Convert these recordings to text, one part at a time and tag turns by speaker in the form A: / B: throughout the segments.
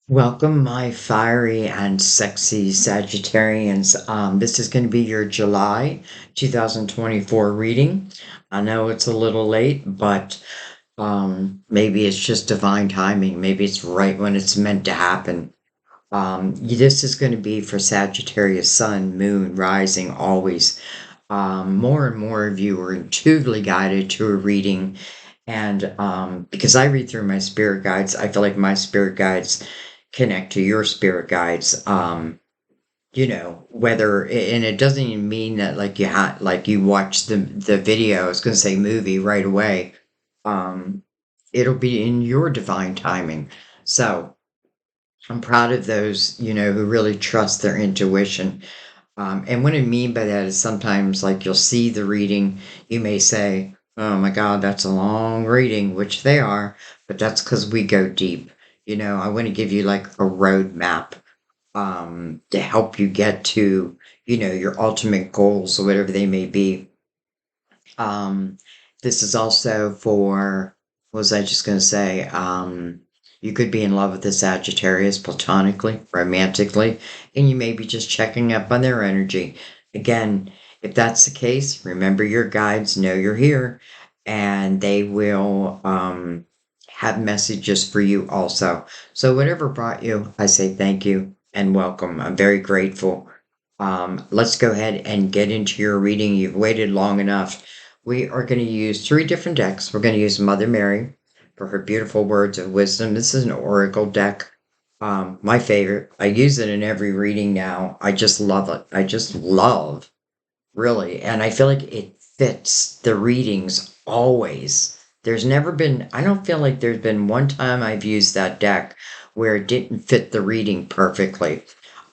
A: Welcome, my fiery and sexy Sagittarians. This is going to be your July 2024 reading. I know it's a little late, but maybe it's just divine timing. Maybe it's right when it's meant to happen. This is going to be for Sagittarius, Sun, Moon, Rising, always. More and more of you are intuitively guided to a reading. And because I read through my spirit guides, I feel like my spirit guides connect to your spirit guides. Whether and it doesn't even mean that like you watch the video. I was going to say movie right away. Um, it'll be in your divine timing. So I'm proud of those who really trust their intuition. And what I mean by that is sometimes, like, you'll see the reading, you may say, "Oh my God, that's a long reading," which they are, but that's because we go deep. I want to give you like a roadmap to help you get to, your ultimate goals or whatever they may be. Um, this is also for, what was I just going to say? You could be in love with the Sagittarius platonically, romantically, and you may be just checking up on their energy. Again, if that's the case, remember your guides know you're here and they will have messages for you also. So, whatever brought you, I say thank you and welcome. I'm very grateful. Let's go ahead and get into your reading. You've waited long enough. We are going to use three different decks. We're going to use Mother Mary for her beautiful words of wisdom. This is an oracle deck. My favorite. I use it in every reading now. I just love it. I just love, really. And I feel like it fits the readings always. I don't feel like there's been one time I've used that deck where it didn't fit the reading perfectly.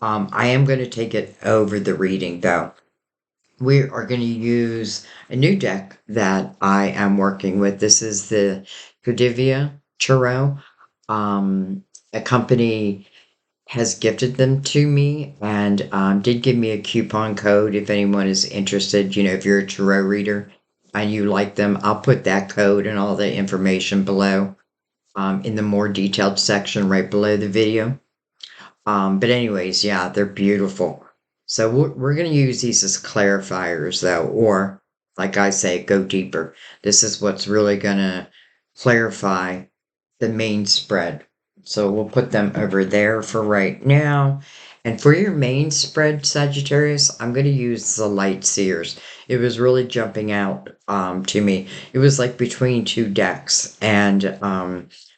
A: I am going to take it over the reading though. We are going to use a new deck that I am working with. This is the Gudivia Tarot. A company has gifted them to me and did give me a coupon code if anyone is interested. If you're a tarot reader and you like them, I'll put that code and all the information below in the more detailed section right below the video. But anyways, yeah, they're beautiful. So we're going to use these as clarifiers though, or like I say, go deeper. This is what's really going to clarify the main spread. So we'll put them over there for right now. And for your main spread, Sagittarius, I'm going to use the light seers. It was really jumping out to me. It was like between two decks, and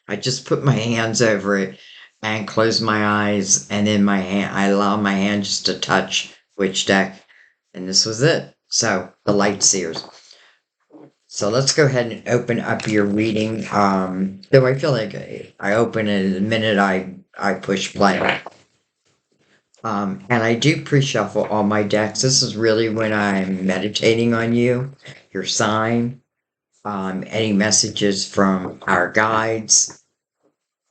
A: I just put my hands over it and close my eyes, and then I allow my hand just to touch which deck, and this was it. So the light seers. So let's go ahead and open up your reading. Though I feel like I open it the minute I push play. And I do pre-shuffle all my decks. This is really when I'm meditating on you, your sign, any messages from our guides.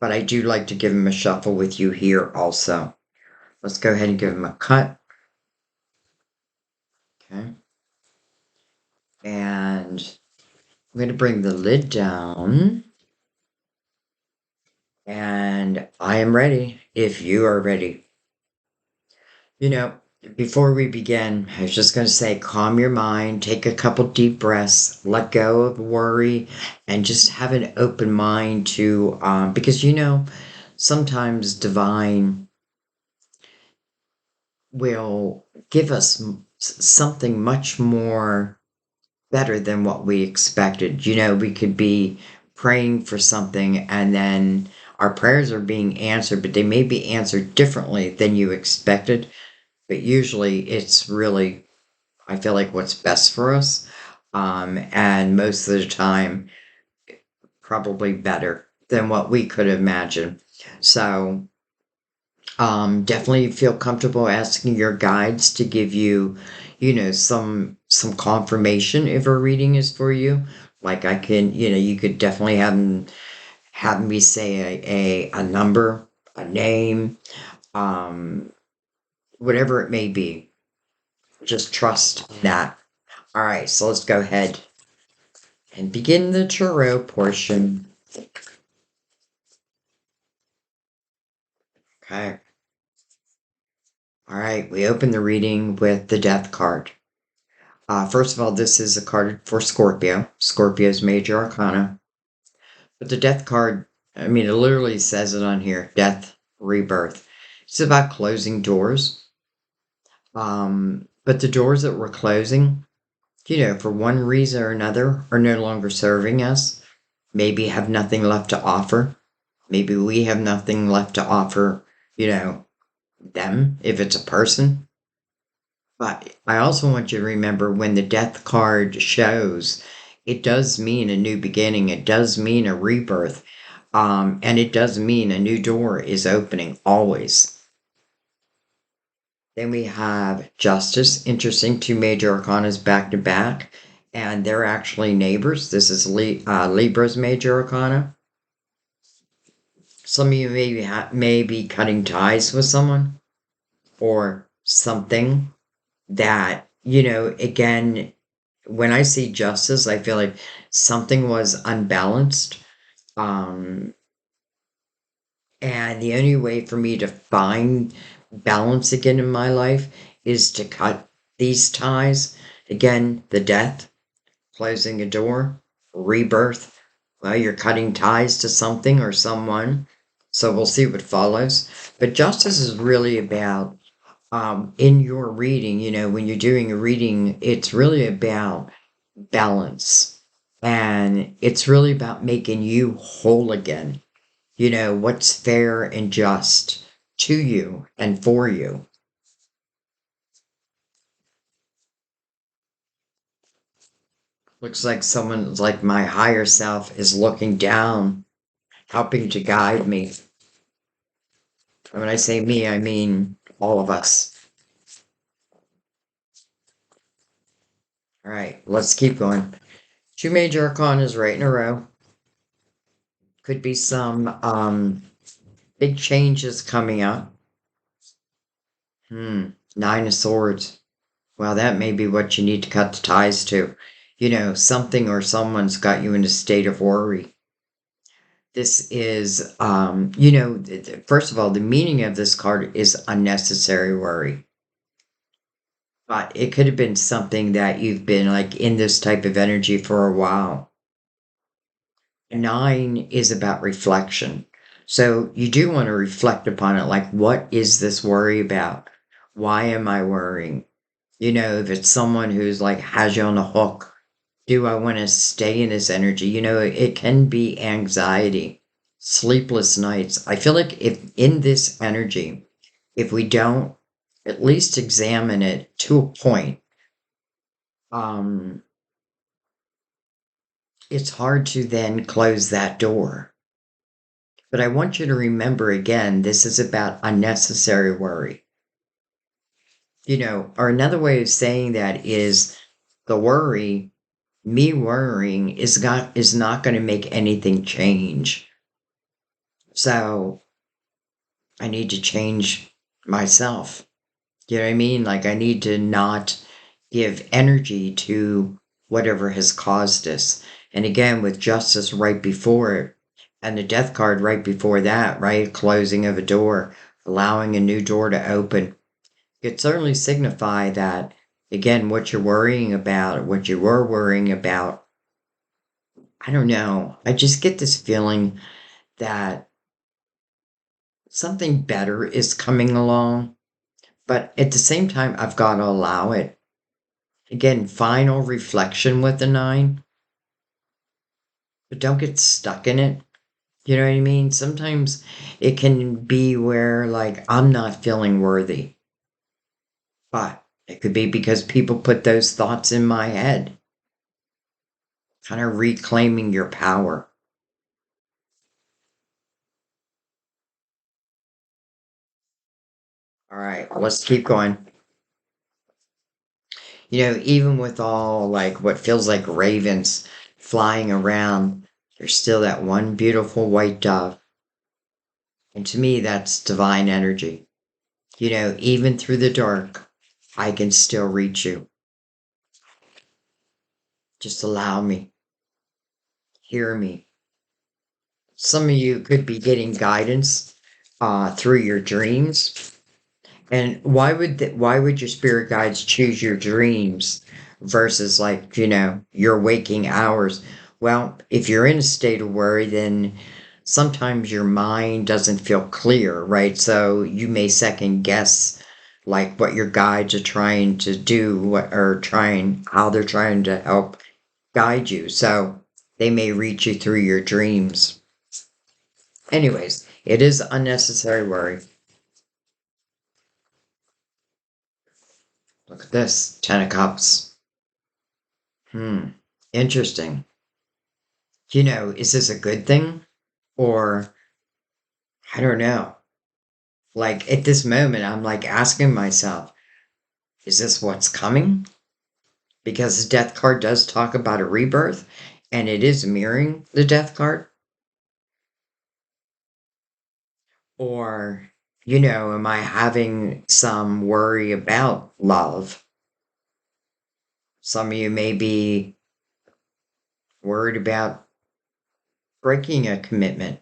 A: But I do like to give them a shuffle with you here also. Let's go ahead and give them a cut. Okay. And I'm going to bring the lid down. And I am ready if you are ready. You know, before we begin, I was just going to say calm your mind, take a couple deep breaths, let go of worry, and just have an open mind to, because sometimes divine will give us something much more better than what we expected. We could be praying for something and then our prayers are being answered, but they may be answered differently than you expected. But usually it's really, I feel like, what's best for us. And most of the time, probably better than what we could imagine. So definitely feel comfortable asking your guides to give you, some confirmation if a reading is for you. Like I can, you could definitely have me say a number, a name, um, whatever it may be. Just trust that. All right, so let's go ahead and begin the tarot portion. Okay. All right. We open the reading with the Death card. First of all, this is a card for Scorpio. Scorpio's major arcana. But the Death card, I mean, it literally says it on here, death, rebirth. It's about closing doors. But the doors that we're closing, for one reason or another, are no longer serving us. Maybe have nothing left to offer. Maybe we have nothing left to offer, them, if it's a person. But I also want you to remember when the death card shows, it does mean a new beginning. It does mean a rebirth. And it does mean a new door is opening always. Then we have Justice. Interesting, two major arcanas back to back. And they're actually neighbors. This is Libra's major arcana. Some of you may be cutting ties with someone or something that, again, when I see justice, I feel like something was unbalanced. Um, and the only way for me to find balance again in my life is to cut these ties. Again, the death, closing a door, rebirth. Well, you're cutting ties to something or someone. So we'll see what follows. But justice is really about, in your reading, when you're doing a reading, it's really about balance. And it's really about making you whole again. What's fair and just to you and for you. Looks like someone like my higher self is looking down, helping to guide me. And when I say me, I mean all of us. All right, let's keep going. Two major arcanas right in a row. Could be some big changes coming up. Nine of Swords. Well, that may be what you need to cut the ties to. Something or someone's got you in a state of worry. This is, first of all, the meaning of this card is unnecessary worry. But it could have been something that you've been like in this type of energy for a while. Nine is about reflection. So you do want to reflect upon it. Like, what is this worry about? Why am I worrying? If it's someone who's like has you on the hook, do I want to stay in this energy? It can be anxiety, sleepless nights. I feel like if in this energy, if we don't at least examine it to a point, um, it's hard to then close that door. But I want you to remember again, this is about unnecessary worry. Or another way of saying that is the worry, me worrying is not going to make anything change. So I need to change myself. You know what I mean? Like I need to not give energy to whatever has caused this. And again, with justice right before it, and the death card right before that, right? Closing of a door, allowing a new door to open. It certainly signify that, again, what you're worrying about, what you were worrying about. I don't know. I just get this feeling that something better is coming along. But at the same time, I've got to allow it. Again, final reflection with the nine, but don't get stuck in it. You know what I mean? Sometimes it can be where, like, I'm not feeling worthy, but it could be because people put those thoughts in my head, kind of reclaiming your power. All right, let's keep going. Even with all like what feels like ravens flying around, there's still that one beautiful white dove. And to me, that's divine energy. Even through the dark, I can still reach you. Just allow me, hear me. Some of you could be getting guidance through your dreams. And why would your spirit guides choose your dreams versus like, your waking hours? Well, if you're in a state of worry, then sometimes your mind doesn't feel clear, right? So you may second guess like what your guides are trying to do, how they're trying to help guide you. So they may reach you through your dreams. Anyways, it is unnecessary worry. Look at this, Ten of Cups. Hmm. Interesting. Is this a good thing? Or I don't know. Like at this moment, I'm like asking myself, is this what's coming? Because the death card does talk about a rebirth and it is mirroring the death card. Or, am I having some worry about love? Some of you may be worried about breaking a commitment.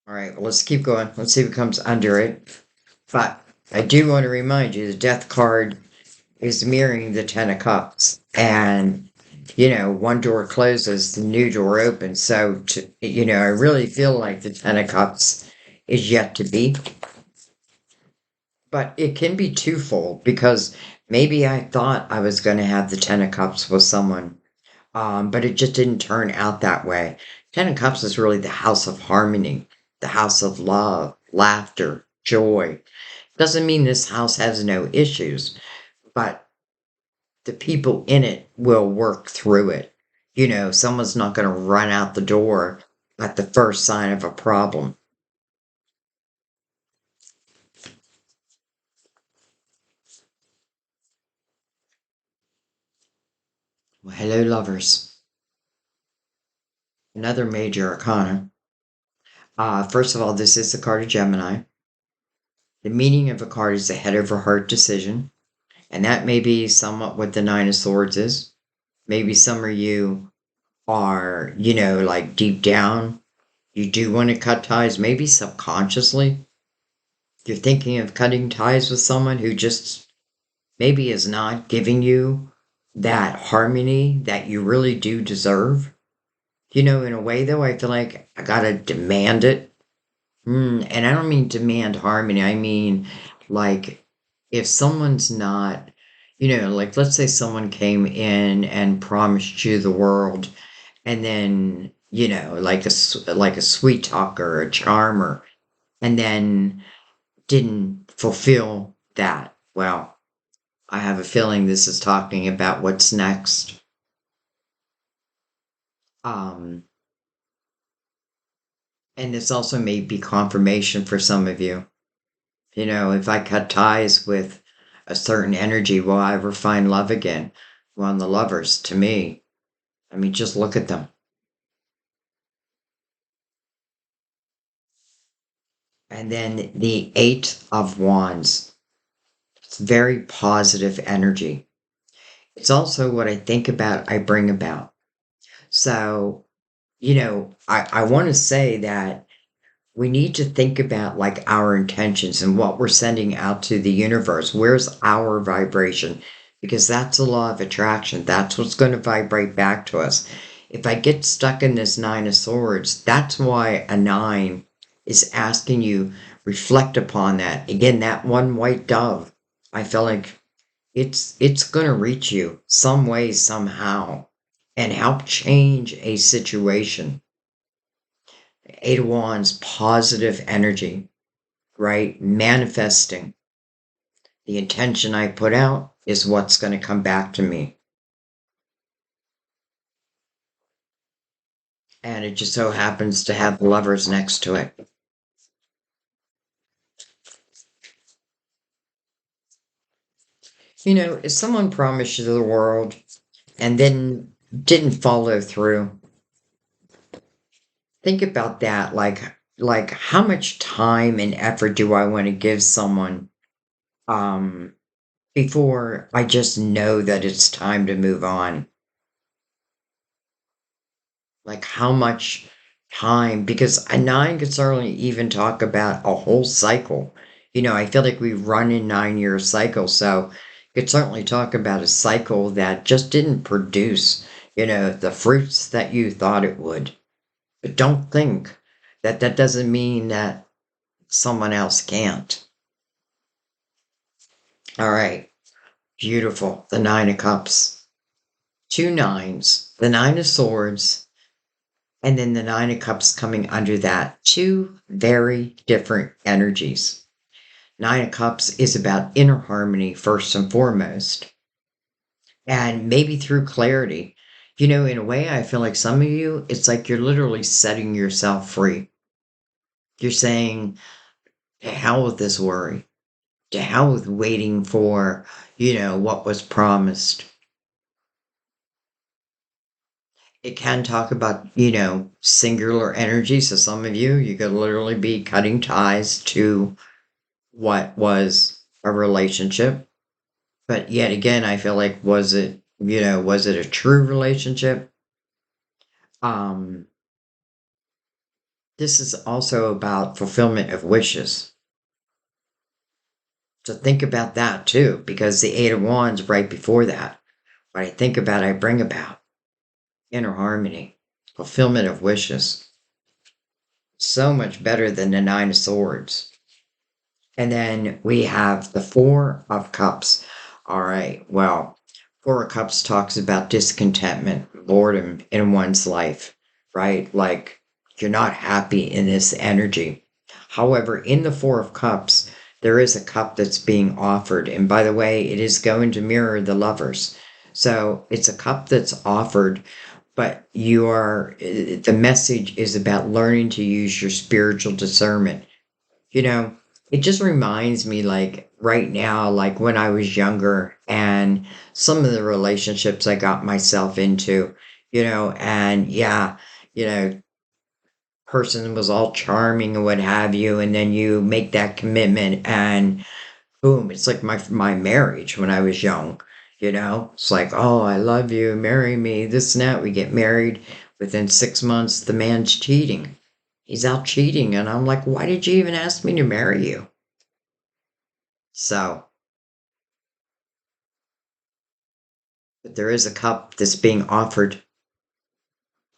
A: All right, well, let's keep going. Let's see what comes under it. But I do want to remind you the death card is mirroring the Ten of Cups. And, one door closes, the new door opens. So, I really feel like the Ten of Cups is yet to be. But it can be twofold because maybe I thought I was going to have the Ten of Cups with someone, but it just didn't turn out that way. Ten of Cups is really the house of harmony, the house of love, laughter, joy. Doesn't mean this house has no issues, but the people in it will work through it. Someone's not going to run out the door at the first sign of a problem. Well, hello, lovers. Another major arcana. First of all, this is the card of Gemini. The meaning of a card is the head over heart decision, and that may be somewhat what the Nine of Swords is. Maybe some of you are, like deep down, you do want to cut ties, maybe subconsciously. You're thinking of cutting ties with someone who just maybe is not giving you that harmony that you really do deserve. In a way, though, I feel like I gotta demand it. And I don't mean demand harmony. I mean, like, if someone's not, like, let's say someone came in and promised you the world, and then, like like a sweet talker, a charmer, and then didn't fulfill that. Well, I have a feeling this is talking about what's next. Um, and this also may be confirmation for some of you. If I cut ties with a certain energy, will I ever find love again? Well, the lovers, to me, I mean, just look at them. And then the Eight of Wands. It's very positive energy. It's also what I think about, I bring about. So, I want to say that we need to think about like our intentions and what we're sending out to the universe. Where's our vibration? Because that's the law of attraction. That's what's going to vibrate back to us. If I get stuck in this Nine of Swords, that's why a nine is asking you reflect upon that. Again, that one white dove. I feel like it's going to reach you some way, somehow, and help change a situation. Eight of Wands, positive energy, right? Manifesting. The intention I put out is what's going to come back to me. And it just so happens to have lovers next to it. If someone promised you the world and then didn't follow through, think about that. Like how much time and effort do I want to give someone? Um, before I just know that it's time to move on. Like how much time, because a nine could certainly even talk about a whole cycle. I feel like we run in 9 year cycles, so could certainly talk about a cycle that just didn't produce, the fruits that you thought it would. But don't think that that doesn't mean that someone else can't. All right, beautiful. The Nine of Cups, two nines, the Nine of Swords, and then the Nine of Cups coming under that. Two very different energies. Nine of Cups is about inner harmony first and foremost, and maybe through clarity. In a way, I feel like some of you, it's like you're literally setting yourself free. You're saying, to hell with this worry, to hell with waiting for, what was promised. It can talk about, singular energy. So some of you could literally be cutting ties to what was a relationship. But yet again, I feel like, was it a true relationship? Um, this is also about fulfillment of wishes. So think about that too, because the Eight of Wands right before that, what I think about, I bring about inner harmony, fulfillment of wishes. So much better than the Nine of Swords. And then we have the Four of Cups. All right, well, Four of Cups talks about discontentment, boredom in one's life, right? Like you're not happy in this energy. However, in the Four of Cups, there is a cup that's being offered. And by the way, it is going to mirror the lovers. So it's a cup that's offered, but the message is about learning to use your spiritual discernment. You know, it just reminds me, like right now, like when I was younger and some of the relationships I got myself into, and yeah, you know, person was all charming and what have you, and then you make that commitment and boom, it's like my marriage when I was young. It's like, oh, I love you, marry me, this and that. We get married. Within 6 months, the man's cheating. He's out cheating, and I'm like, why did you even ask me to marry you? So, but there is a cup that's being offered,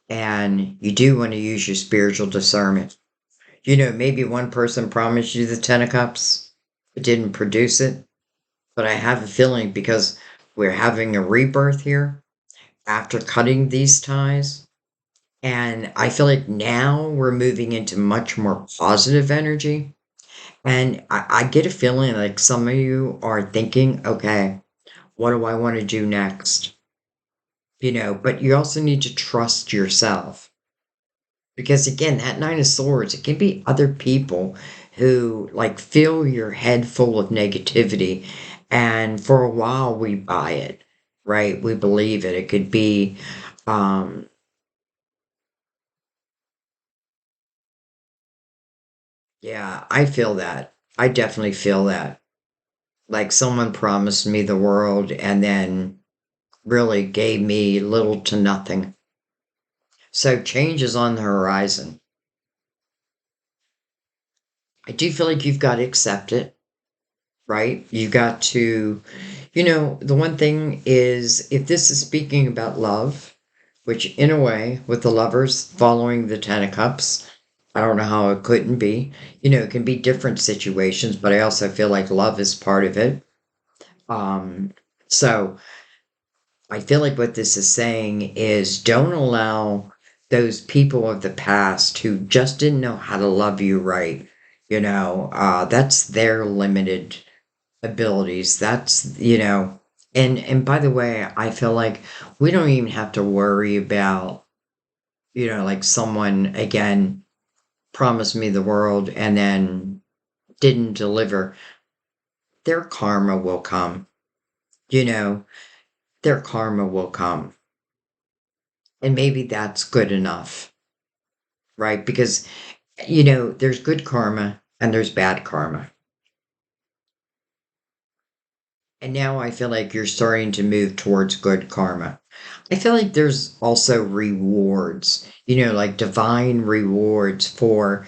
A: and you do want to use your spiritual discernment. Maybe one person promised you the Ten of Cups, but didn't produce it. But I have a feeling because we're having a rebirth here after cutting these ties. And I feel like now we're moving into much more positive energy. And I get a feeling like some of you are thinking, okay, what do I want to do next? But you also need to trust yourself. Because again, that Nine of Swords, it can be other people who like fill your head full of negativity. And for a while we buy it, right? We believe it. It could be, um, yeah, I feel that. I definitely feel that. Like someone promised me the world and then really gave me little to nothing. So change is on the horizon. I do feel like you've got to accept it, right? You got to, the one thing is if this is speaking about love, which in a way, with the lovers following the Ten of Cups, I don't know how it couldn't be. It can be different situations, but I also feel like love is part of it. Um, so I feel like what this is saying is don't allow those people of the past who just didn't know how to love you right. That's their limited abilities. And by the way, I feel like we don't even have to worry about, like someone again promised me the world and then didn't deliver. Their karma will come. You know, their karma will come. And maybe that's good enough, right? Because, there's good karma and there's bad karma. And now I feel like you're starting to move towards good karma. I feel like there's also rewards, like divine rewards for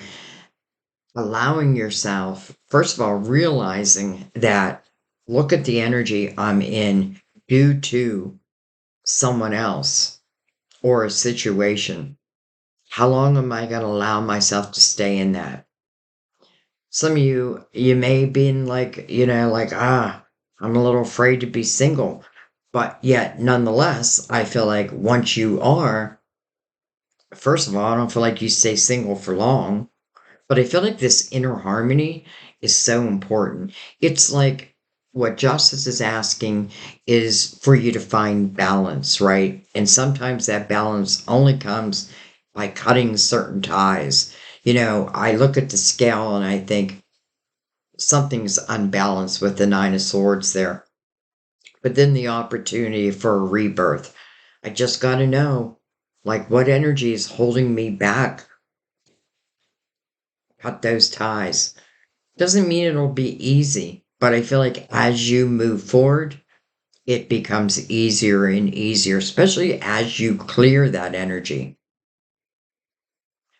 A: allowing yourself, first of all, realizing that look at the energy I'm in due to someone else or a situation. How long am I going to allow myself to stay in that? Some of you may be in like, like, I'm a little afraid to be single. But yet, nonetheless, I feel like once you are, first of all, I don't feel like you stay single for long. But I feel like this inner harmony is so important. It's like what justice is asking is for you to find balance, right? And sometimes that balance only comes by cutting certain ties. I look at the scale and I think something's unbalanced with the Nine of Swords there. But then the opportunity for a rebirth. I just got to know, like, what energy is holding me back? Cut those ties. Doesn't mean it'll be easy, but I feel like as you move forward, it becomes easier and easier, especially as you clear that energy.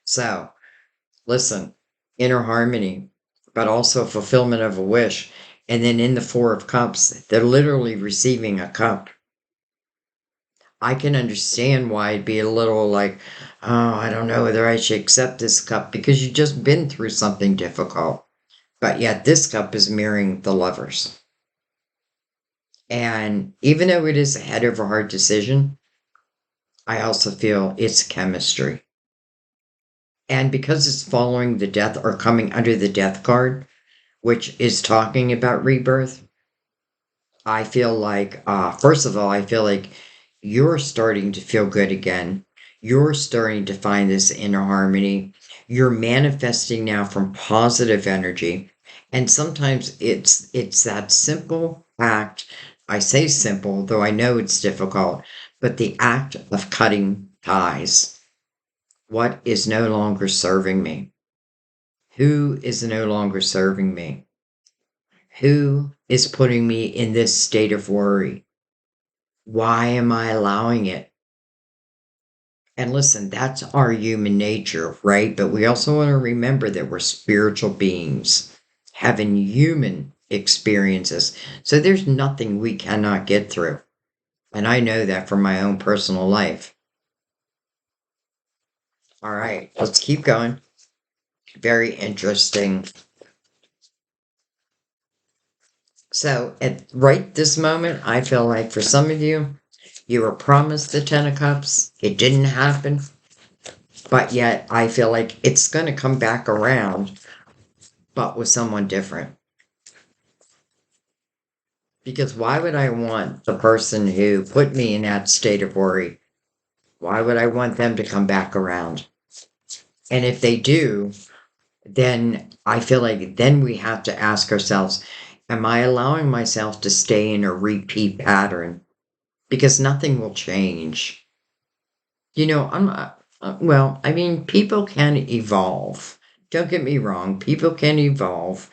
A: So, listen, inner harmony, but also fulfillment of a wish. And then in the Four of Cups, they're literally receiving a cup. I can understand why it'd be a little like, oh, I don't know whether I should accept this cup because you've just been through something difficult. But yet, this cup is mirroring the lovers. And even though it is a head over heart decision, I also feel it's chemistry. And because it's following the death or coming under the death card, which is talking about rebirth, I feel like, first of all, I feel like you're starting to feel good again. You're starting to find this inner harmony. You're manifesting now from positive energy. And sometimes it's that simple act. I say simple, though I know it's difficult, but the act of cutting ties. What is no longer serving me? Who is no longer serving me? Who is putting me in this state of worry? Why am I allowing it? And listen, that's our human nature, right? But we also want to remember that we're spiritual beings having human experiences. So there's nothing we cannot get through. And I know that from my own personal life. All right, let's keep going. Very interesting. So at right this moment, I feel like for some of you, you were promised the Ten of Cups. It didn't happen. But yet I feel like it's going to come back around, but with someone different. Because why would I want the person who put me in that state of worry? Why would I want them to come back around? And if they do, then I feel like then we have to ask ourselves, am I allowing myself to stay in a repeat pattern? Because nothing will change. I'm well, I mean, people can evolve. Don't get me wrong, people can evolve.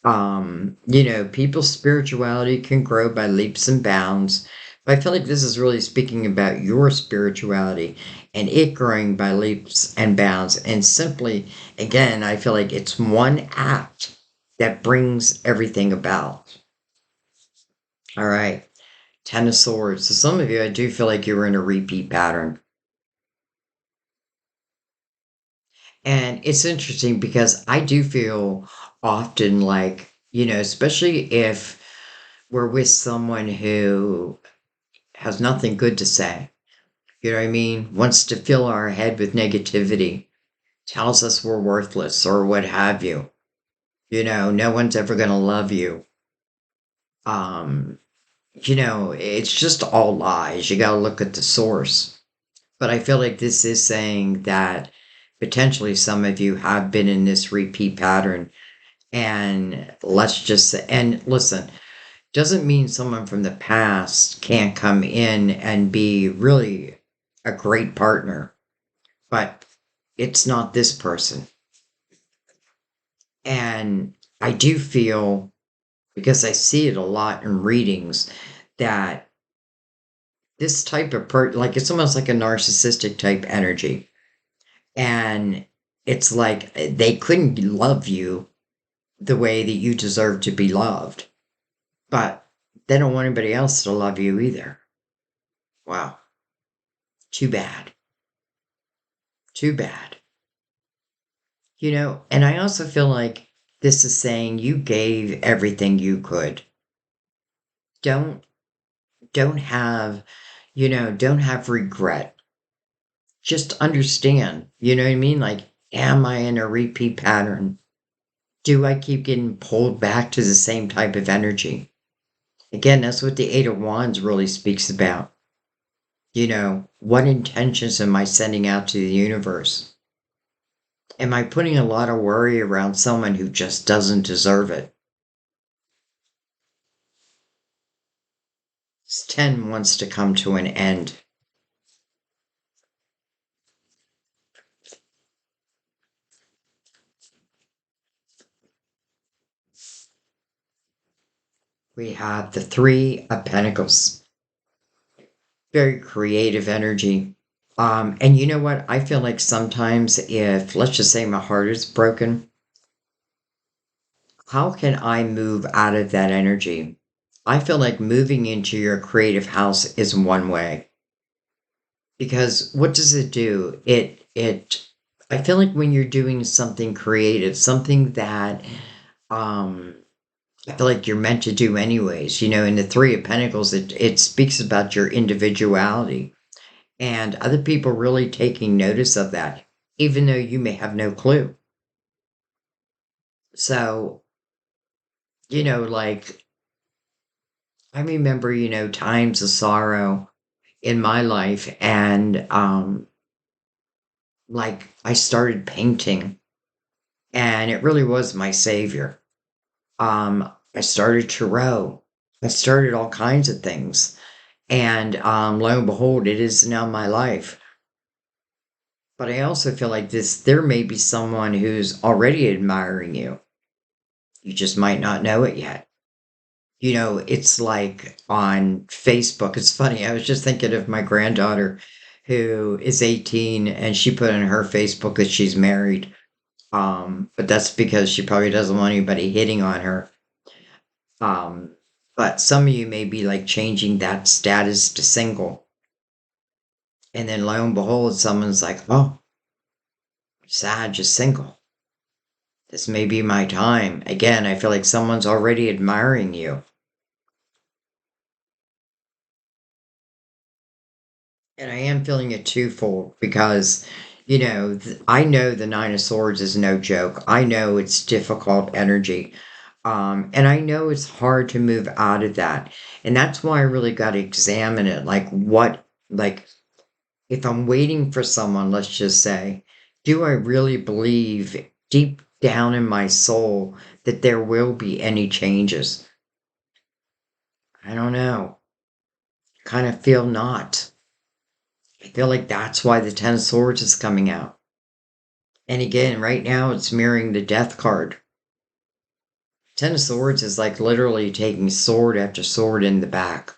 A: People's spirituality can grow by leaps and bounds. But I feel like this is really speaking about your spirituality and it growing by leaps and bounds. And simply, again, I feel like it's one act that brings everything about. All right. Ten of Swords. So some of you, I do feel like you were in a repeat pattern. And it's interesting because I do feel often like, especially if we're with someone who has nothing good to say, you know what I mean? Wants to fill our head with negativity, tells us we're worthless or what have you. No one's ever going to love you. Um, it's just all lies. You got to look at the source. But I feel like this is saying that potentially some of you have been in this repeat pattern. And let's just say, and listen, doesn't mean someone from the past can't come in and be really a great partner, but it's not this person. And I do feel because I see it a lot in readings that this type of like it's almost like a narcissistic type energy. And it's like they couldn't love you the way that you deserve to be loved, but they don't want anybody else to love you either. Wow. Too bad. Too bad. And I also feel like this is saying you gave everything you could. Don't don't have, don't have regret. Just understand. You know what I mean? Like, am I in a repeat pattern? Do I keep getting pulled back to the same type of energy? Again, that's what the Eight of Wands really speaks about. What intentions am I sending out to the universe? Am I putting a lot of worry around someone who just doesn't deserve it? This 10 wants to come to an end. We have the Three of Pentacles. Very creative energy. And you know what? I feel like sometimes if, let's just say my heart is broken, how can I move out of that energy? I feel like moving into your creative house is one way. Because what does it do? I feel like when you're doing something creative, something that um I feel like you're meant to do anyways, in the Three of Pentacles, it speaks about your individuality and other people really taking notice of that, even though you may have no clue. So, like I remember, times of sorrow in my life and like I started painting and it really was my savior. I started tarot. I started all kinds of things. And lo and behold, it is now my life. But I also feel like there may be someone who's already admiring you. You just might not know it yet. It's like on Facebook. It's funny. I was just thinking of my granddaughter who is 18 and she put on her Facebook that she's married. But that's because she probably doesn't want anybody hitting on her. Um, but some of you may be like changing that status to single. And then lo and behold, someone's like, oh, Sag is single. This may be my time. Again, I feel like someone's already admiring you. And I am feeling it twofold because, I know the Nine of Swords is no joke. I know it's difficult energy. And I know it's hard to move out of that. And that's why I really got to examine it. Like, if I'm waiting for someone, let's just say, do I really believe deep down in my soul that there will be any changes? I don't know. Kind of feel not. I feel like that's why the Ten of Swords is coming out. And again, right now it's mirroring the Death card. Ten of Swords is like literally taking sword after sword in the back.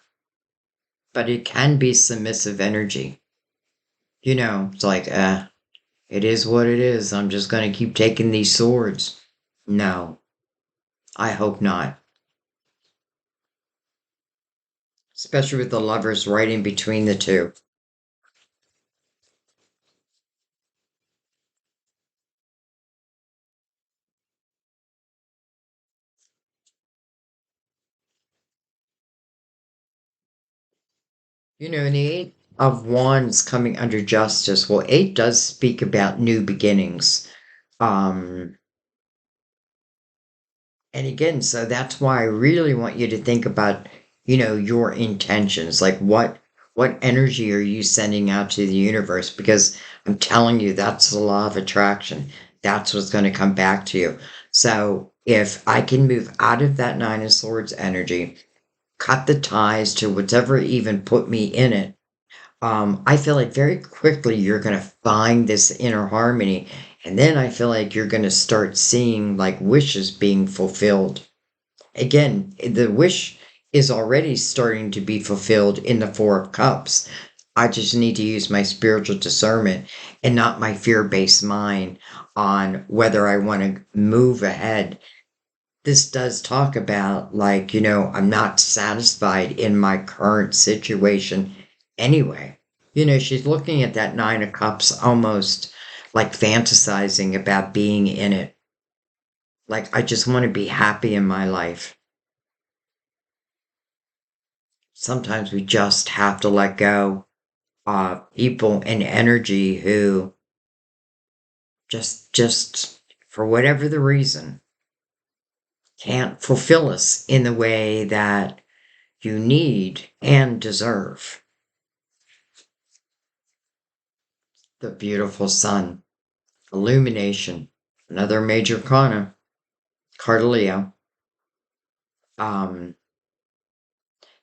A: But it can be submissive energy. It's like, it is what it is. I'm just going to keep taking these swords. No, I hope not. Especially with the lovers right in between the two. And the Eight of Wands coming under justice. Well, eight does speak about new beginnings. Um, and again, so that's why I really want you to think about, your intentions. Like what energy are you sending out to the universe? Because I'm telling you, that's the law of attraction. That's what's going to come back to you. So if I can move out of that Nine of Swords energy, cut the ties to whatever even put me in it, I feel like very quickly you're going to find this inner harmony. And then I feel like you're going to start seeing like wishes being fulfilled. again, the wish is already starting to be fulfilled in the Four of Cups. I just need to use my spiritual discernment and not my fear based mind on whether I want to move ahead. This does talk about, like, I'm not satisfied in my current situation anyway. She's looking at that Nine of Cups almost like fantasizing about being in it. Like, I just want to be happy in my life. Sometimes we just have to let go of people and energy who just for whatever the reason can't fulfill us in the way that you need and deserve. The beautiful sun, illumination, another major arcana, card of Leo. Um,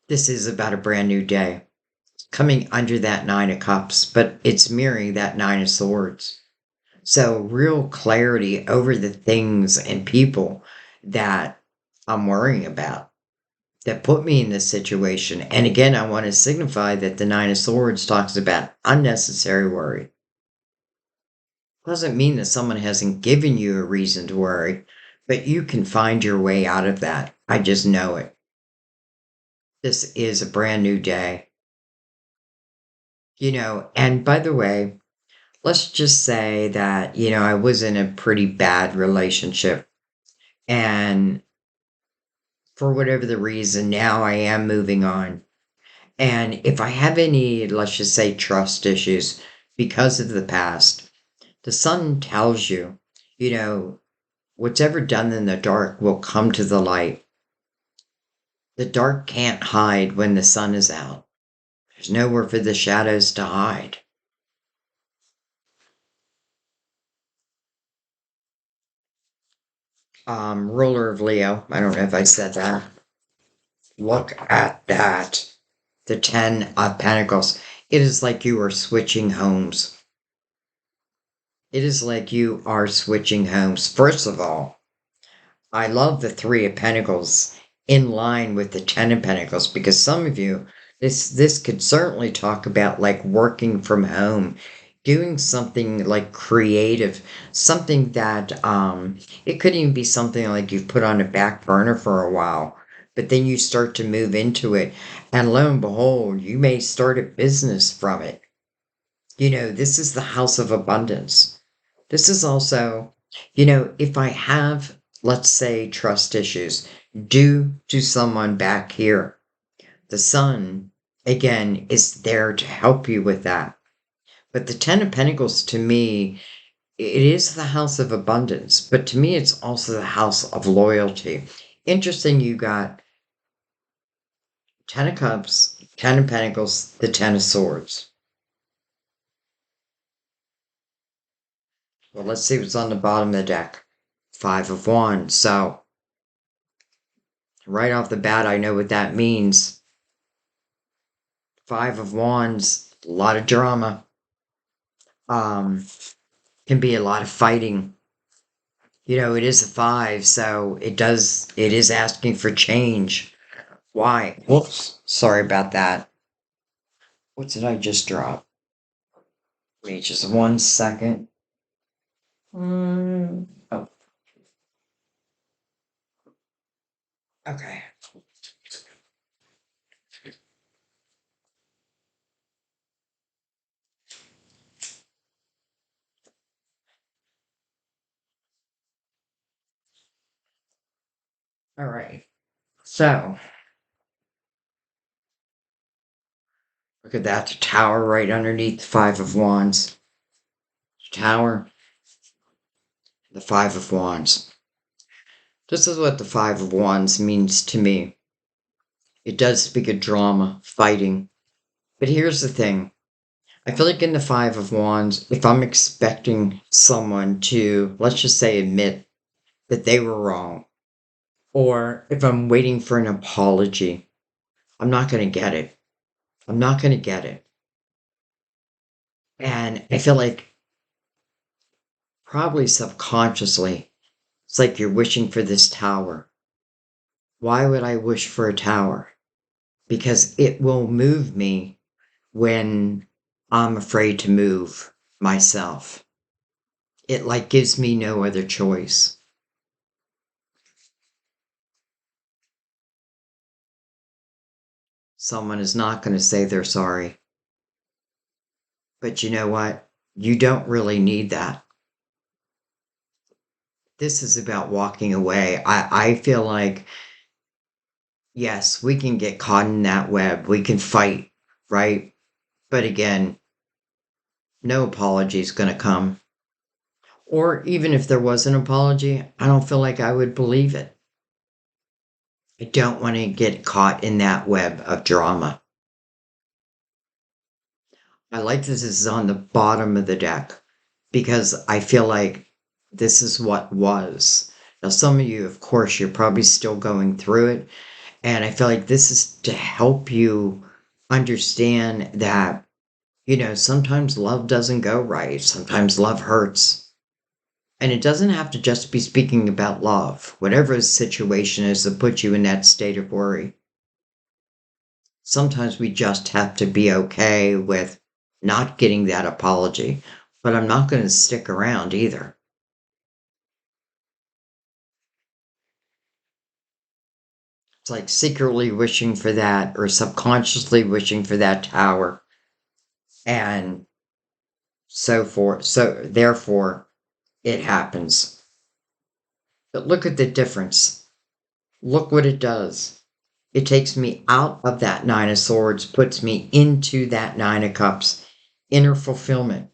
A: this is about a brand new day coming under that Nine of Cups, but it's mirroring that Nine of Swords. So, real clarity over the things and people that I'm worrying about that put me in this situation. And again, I want to signify that the Nine of Swords talks about unnecessary worry. Doesn't mean that someone hasn't given you a reason to worry, but you can find your way out of that. I just know it. This is a brand new day. And by the way, let's just say that, I was in a pretty bad relationship. And for whatever the reason, now I am moving on. And if I have any, let's just say, trust issues because of the past, the sun tells you, you know, what's ever done in the dark will come to the light. The dark can't hide when the sun is out. There's nowhere for the shadows to hide. Ruler of Leo. I don't know if I said that. Look at that. The Ten of Pentacles. It is like you are switching homes. It is like you are switching homes. First of all, I love the Three of Pentacles in line with the Ten of Pentacles because some of you, this could certainly talk about like working from home, doing something like creative, something that it could even be something like you've put on a back burner for a while, but then you start to move into it, and lo and behold, you may start a business from it. This is the house of abundance. This is also, if I have, let's say, trust issues due to someone back here, the sun, again, is there to help you with that. But the Ten of Pentacles, to me, it is the house of abundance, but to me, it's also the house of loyalty. Interesting, you got Ten of Cups, Ten of Pentacles, the Ten of Swords. Well, let's see what's on the bottom of the deck. Five of Wands. So, right off the bat, I know what that means. Five of Wands, a lot of drama. Can be a lot of fighting. It is a five, so it is asking for change. Why? Whoops. Sorry about that. What did I just drop? Wait just 1 second. Oh, okay. All right. So, look at that. The tower right underneath the Five of Wands. Tower, the Five of Wands. This is what the Five of Wands means to me. It does speak of drama, fighting. But here's the thing. I feel like in the Five of Wands, if I'm expecting someone to, let's just say, admit that they were wrong, or if I'm waiting for an apology, I'm not going to get it. I'm not going to get it. And I feel like probably subconsciously, it's like you're wishing for this tower. Why would I wish for a tower? Because it will move me when I'm afraid to move myself. It like gives me no other choice. Someone is not going to say they're sorry. But you know what? You don't really need that. This is about walking away. I feel like, yes, we can get caught in that web. We can fight, right? But again, no apology is going to come. Or even if there was an apology, I don't feel like I would believe it. I don't want to get caught in that web of drama. I like that this is on the bottom of the deck because I feel like this is what was. Now, some of you, of course, you're probably still going through it. And I feel like this is to help you understand that, sometimes love doesn't go right. Sometimes love hurts. And it doesn't have to just be speaking about love, whatever the situation is that puts you in that state of worry. Sometimes we just have to be okay with not getting that apology, but I'm not going to stick around either. It's like secretly wishing for that or subconsciously wishing for that tower and so forth. So, therefore, it happens. But look at the difference. Look what it does. It takes me out of that Nine of Swords, puts me into that Nine of Cups, inner fulfillment.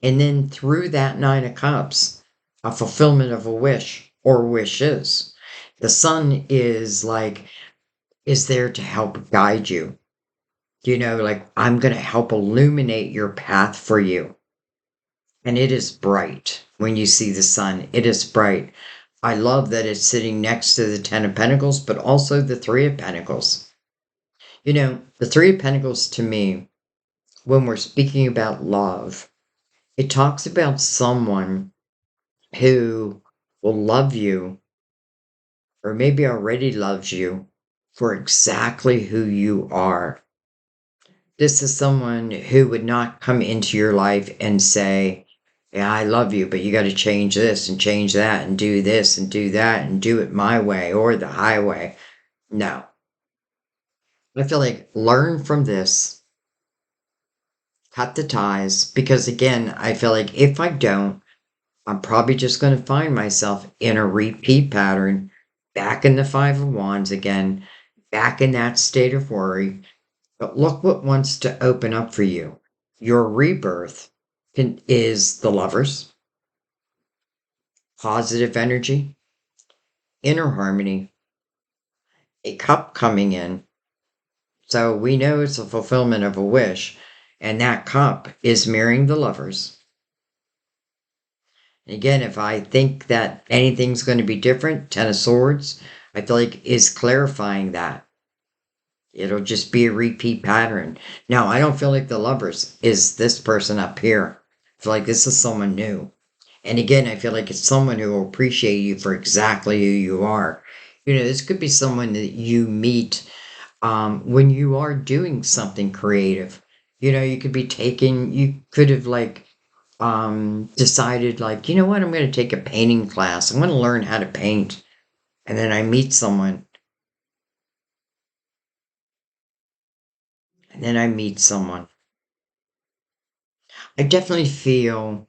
A: And then through that Nine of Cups, a fulfillment of a wish or wishes. The sun is there to help guide you. Like I'm going to help illuminate your path for you. And it is bright when you see the sun. It is bright. I love that it's sitting next to the Ten of Pentacles, but also the Three of Pentacles. The Three of Pentacles to me, when we're speaking about love, it talks about someone who will love you or maybe already loves you for exactly who you are. This is someone who would not come into your life and say, yeah, I love you, but you got to change this and change that and do this and do that and do it my way or the highway. No. I feel like learn from this, cut the ties, because again, I feel like if I don't, I'm probably just going to find myself in a repeat pattern, back in the Five of Wands again, back in that state of worry. But look what wants to open up for you. Your rebirth is the Lovers, positive energy, inner harmony, a cup coming in. So we know it's a fulfillment of a wish, and that cup is mirroring the Lovers. Again, if I think that anything's going to be different, Ten of Swords, I feel like is clarifying that. It'll just be a repeat pattern. Now, I don't feel like the Lovers is this person up here. I feel like this is someone new. And again, I feel like it's someone who will appreciate you for exactly who you are. This could be someone that you meet when you are doing something creative. You could have decided like, you know what, I'm going to take a painting class. I'm going to learn how to paint. And then I meet someone. And then I meet someone. I definitely feel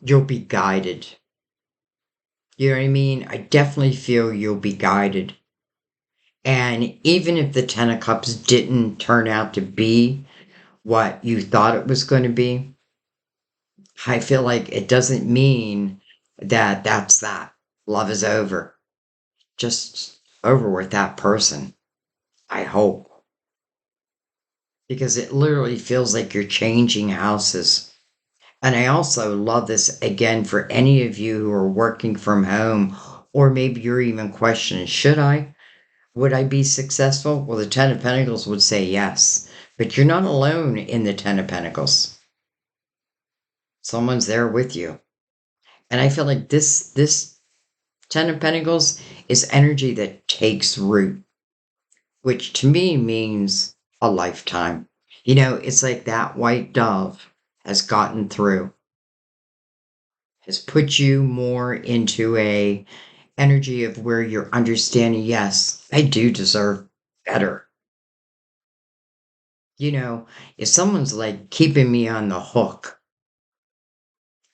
A: you'll be guided. You know what I mean? I definitely feel you'll be guided. And even if the Ten of Cups didn't turn out to be what you thought it was going to be, I feel like it doesn't mean that that's that. Love is over. Just over with that person. I hope. Because it literally feels like you're changing houses. And I also love this again for any of you who are working from home, or maybe you're even questioning, should I? Would I be successful? Well, the Ten of Pentacles would say yes. But you're not alone in the Ten of Pentacles. Someone's there with you. And I feel like this Ten of Pentacles is energy that takes root, which to me means a lifetime. It's like that white dove has gotten through, has put you more into a energy of where you're understanding, yes, I do deserve better. If someone's like keeping me on the hook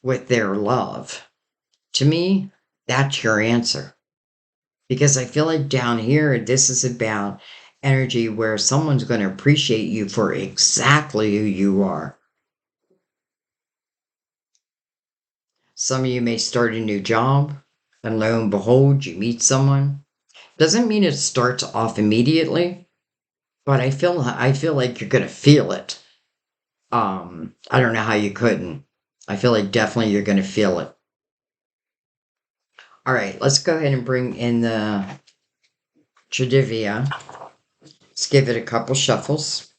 A: with their love, to me, that's your answer. Because I feel like down here, this is about energy where someone's going to appreciate you for exactly who you are. Some of you may start a new job, and lo and behold, you meet someone. Doesn't mean it starts off immediately, but I feel like you're going to feel it. I don't know how you couldn't. I feel like definitely you're going to feel it. All right, let's go ahead and bring in the Tradivia. Let's give it a couple shuffles.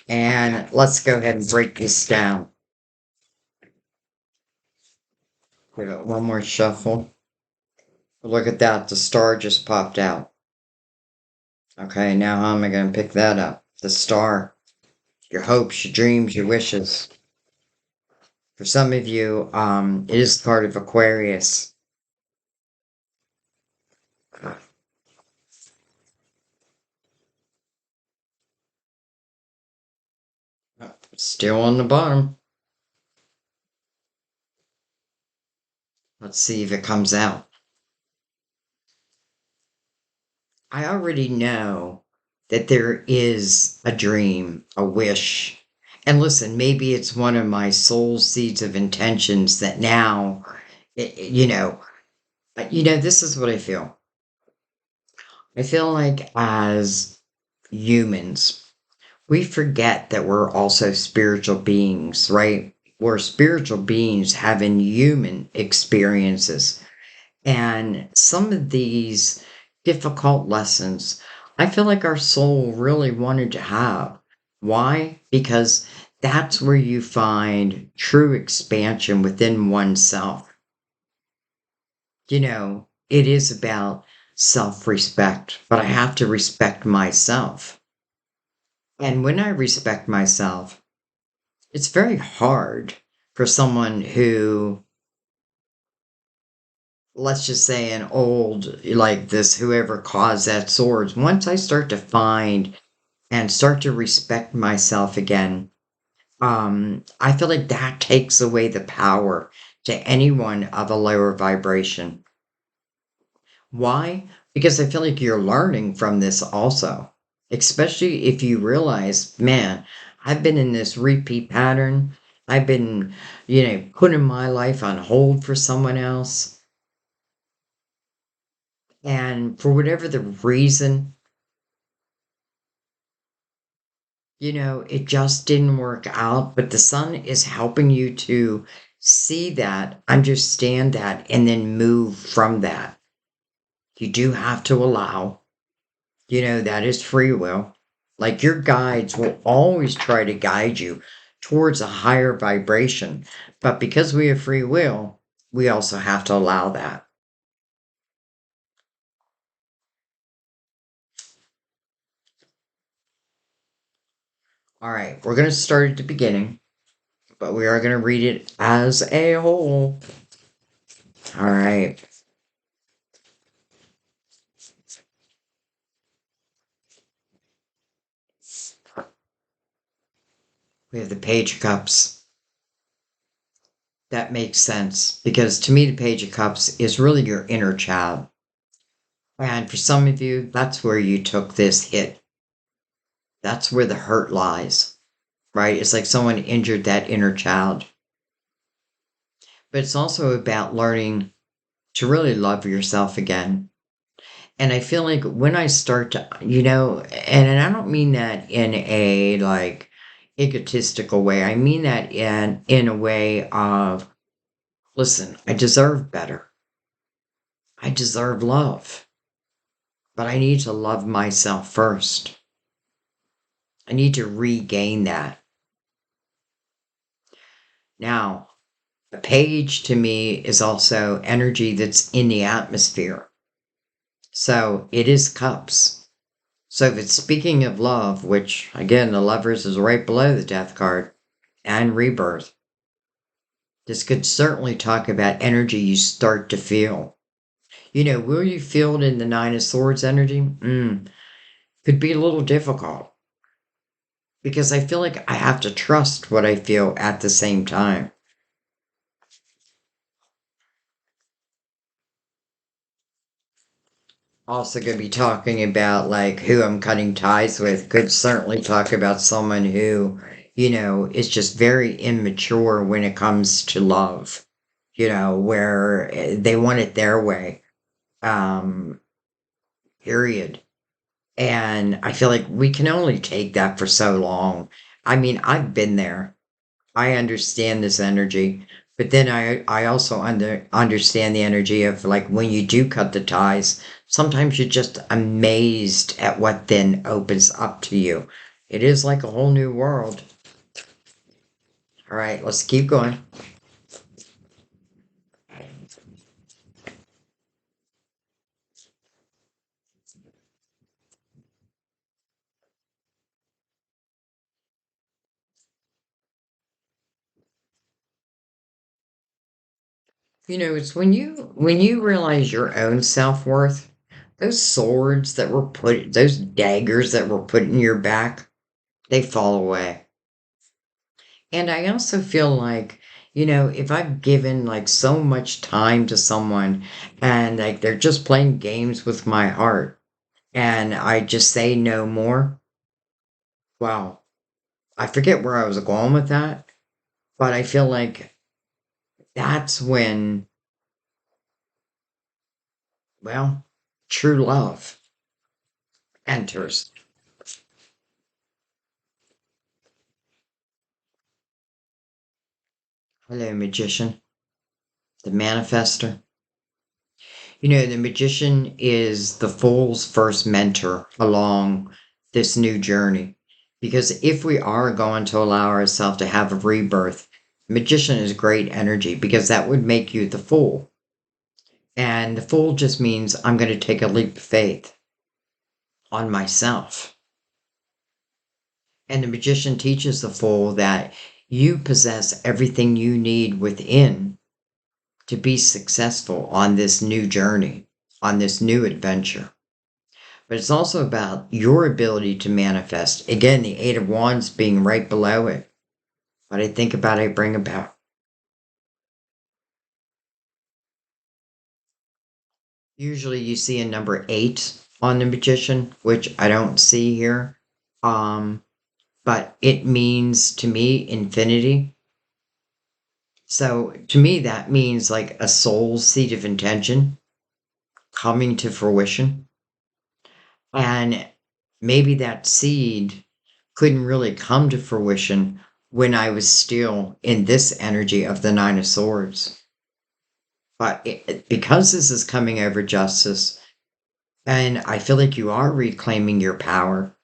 A: And let's go ahead and break this down. Give it one more shuffle. Look at that, the star just popped out. Okay, now how am I going to pick that up? The star. Your hopes, your dreams, your wishes. For some of you, it is the card of Aquarius. Still on the bottom. Let's see if it comes out. I already know that there is a dream, a wish. And listen, maybe it's one of my soul seeds of intentions that now, this is what I feel. I feel like as humans, we forget that we're also spiritual beings, right? We're spiritual beings having human experiences. And some of these difficult lessons, I feel like our soul really wanted to have. Why? Because that's where you find true expansion within oneself. It is about self respect, but I have to respect myself. And when I respect myself, it's very hard for someone who, let's just say an old like this, whoever caused that swords, once I start to find and start to respect myself again, I feel like that takes away the power to anyone of a lower vibration. Why? Because I feel like you're learning from this also, especially if you realize, man, I've been in this repeat pattern. I've been, putting my life on hold for someone else. And for whatever the reason, it just didn't work out. But the sun is helping you to see that, understand that, and then move from that. You do have to allow, that is free will. Like your guides will always try to guide you towards a higher vibration. But because we have free will, we also have to allow that. All right, we're going to start at the beginning, but we are going to read it as a whole. All right. We have the Page of Cups. That makes sense because to me, the Page of Cups is really your inner child. And for some of you, that's where you took this hit. That's where the hurt lies, right? It's like someone injured that inner child. But it's also about learning to really love yourself again. And I feel like when I start to, and I don't mean that in a like egotistical way. I mean that in a way of, listen, I deserve better. I deserve love. But I need to love myself first. I need to regain that. Now, A page to me is also energy that's in the atmosphere. So it is cups. So if it's speaking of love, which again, the lovers is right below the death card and rebirth, this could certainly talk about energy you start to feel. Will you feel it in the Nine of Swords energy? Could be a little difficult because I feel like I have to trust what I feel at the same time. Also, going to be talking about like who I'm cutting ties with. Could certainly talk about someone who, is just very immature when it comes to love, where they want it their way. Um, Period. And I feel like we can only take that for so long. I mean, I've been there. I understand this energy, but then I also understand the energy of like when you do cut the ties, sometimes you're just amazed at what then opens up to you. It is like a whole new world. All right, let's keep going. It's when you realize your own self-worth, those swords that were put, those daggers that were put in your back, they fall away. And I also feel like, if I've given like so much time to someone and like they're just playing games with my heart and I just say no more, wow, I forget where I was going with that, but I feel like that's when, well, true love enters. Hello, magician, the manifester. The magician is the fool's first mentor along this new journey. Because if we are going to allow ourselves to have a rebirth, magician is great energy because that would make you the fool. And the fool just means I'm going to take a leap of faith on myself. And the magician teaches the fool that you possess everything you need within to be successful on this new journey, on this new adventure. But it's also about your ability to manifest. Again, the Eight of Wands being right below it. What I think about, I bring about. Usually you see a number 8 on the magician, which I don't see here. Um, but it means to me infinity. So to me, that means like a soul seed of intention coming to fruition. And maybe that seed couldn't really come to fruition when I was still in this energy of the Nine of Swords. But because this is coming over justice, and I feel like you are reclaiming your power,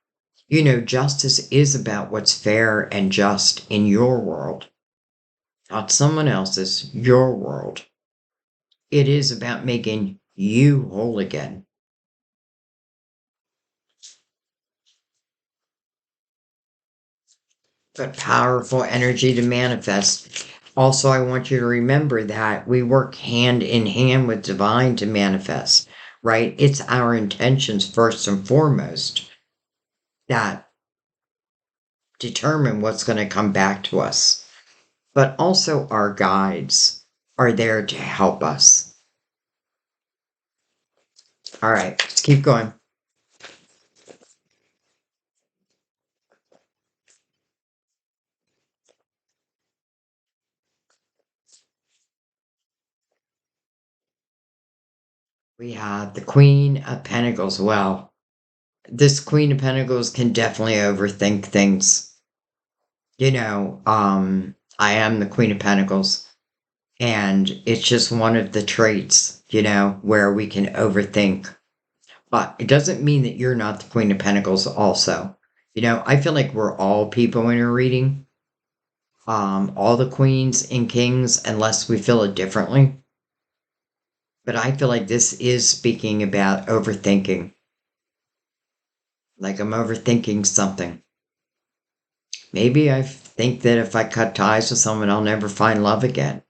A: justice is about what's fair and just in your world, not someone else's, your world. It is about making you whole again. But powerful energy to manifest. Also, I want you to remember that we work hand in hand with divine to manifest, right? It's our intentions first and foremost that determine what's going to come back to us. But also, our guides are there to help us. All right, let's keep going. We have the Queen of Pentacles. Well, this Queen of Pentacles can definitely overthink things. I am the Queen of Pentacles, and it's just one of the traits, where we can overthink. But it doesn't mean that you're not the Queen of Pentacles also. I feel like we're all people in a reading. all the queens and kings unless we feel it differently. But I feel like this is speaking about overthinking. Like I'm overthinking something. Maybe I think that if I cut ties with someone, I'll never find love again.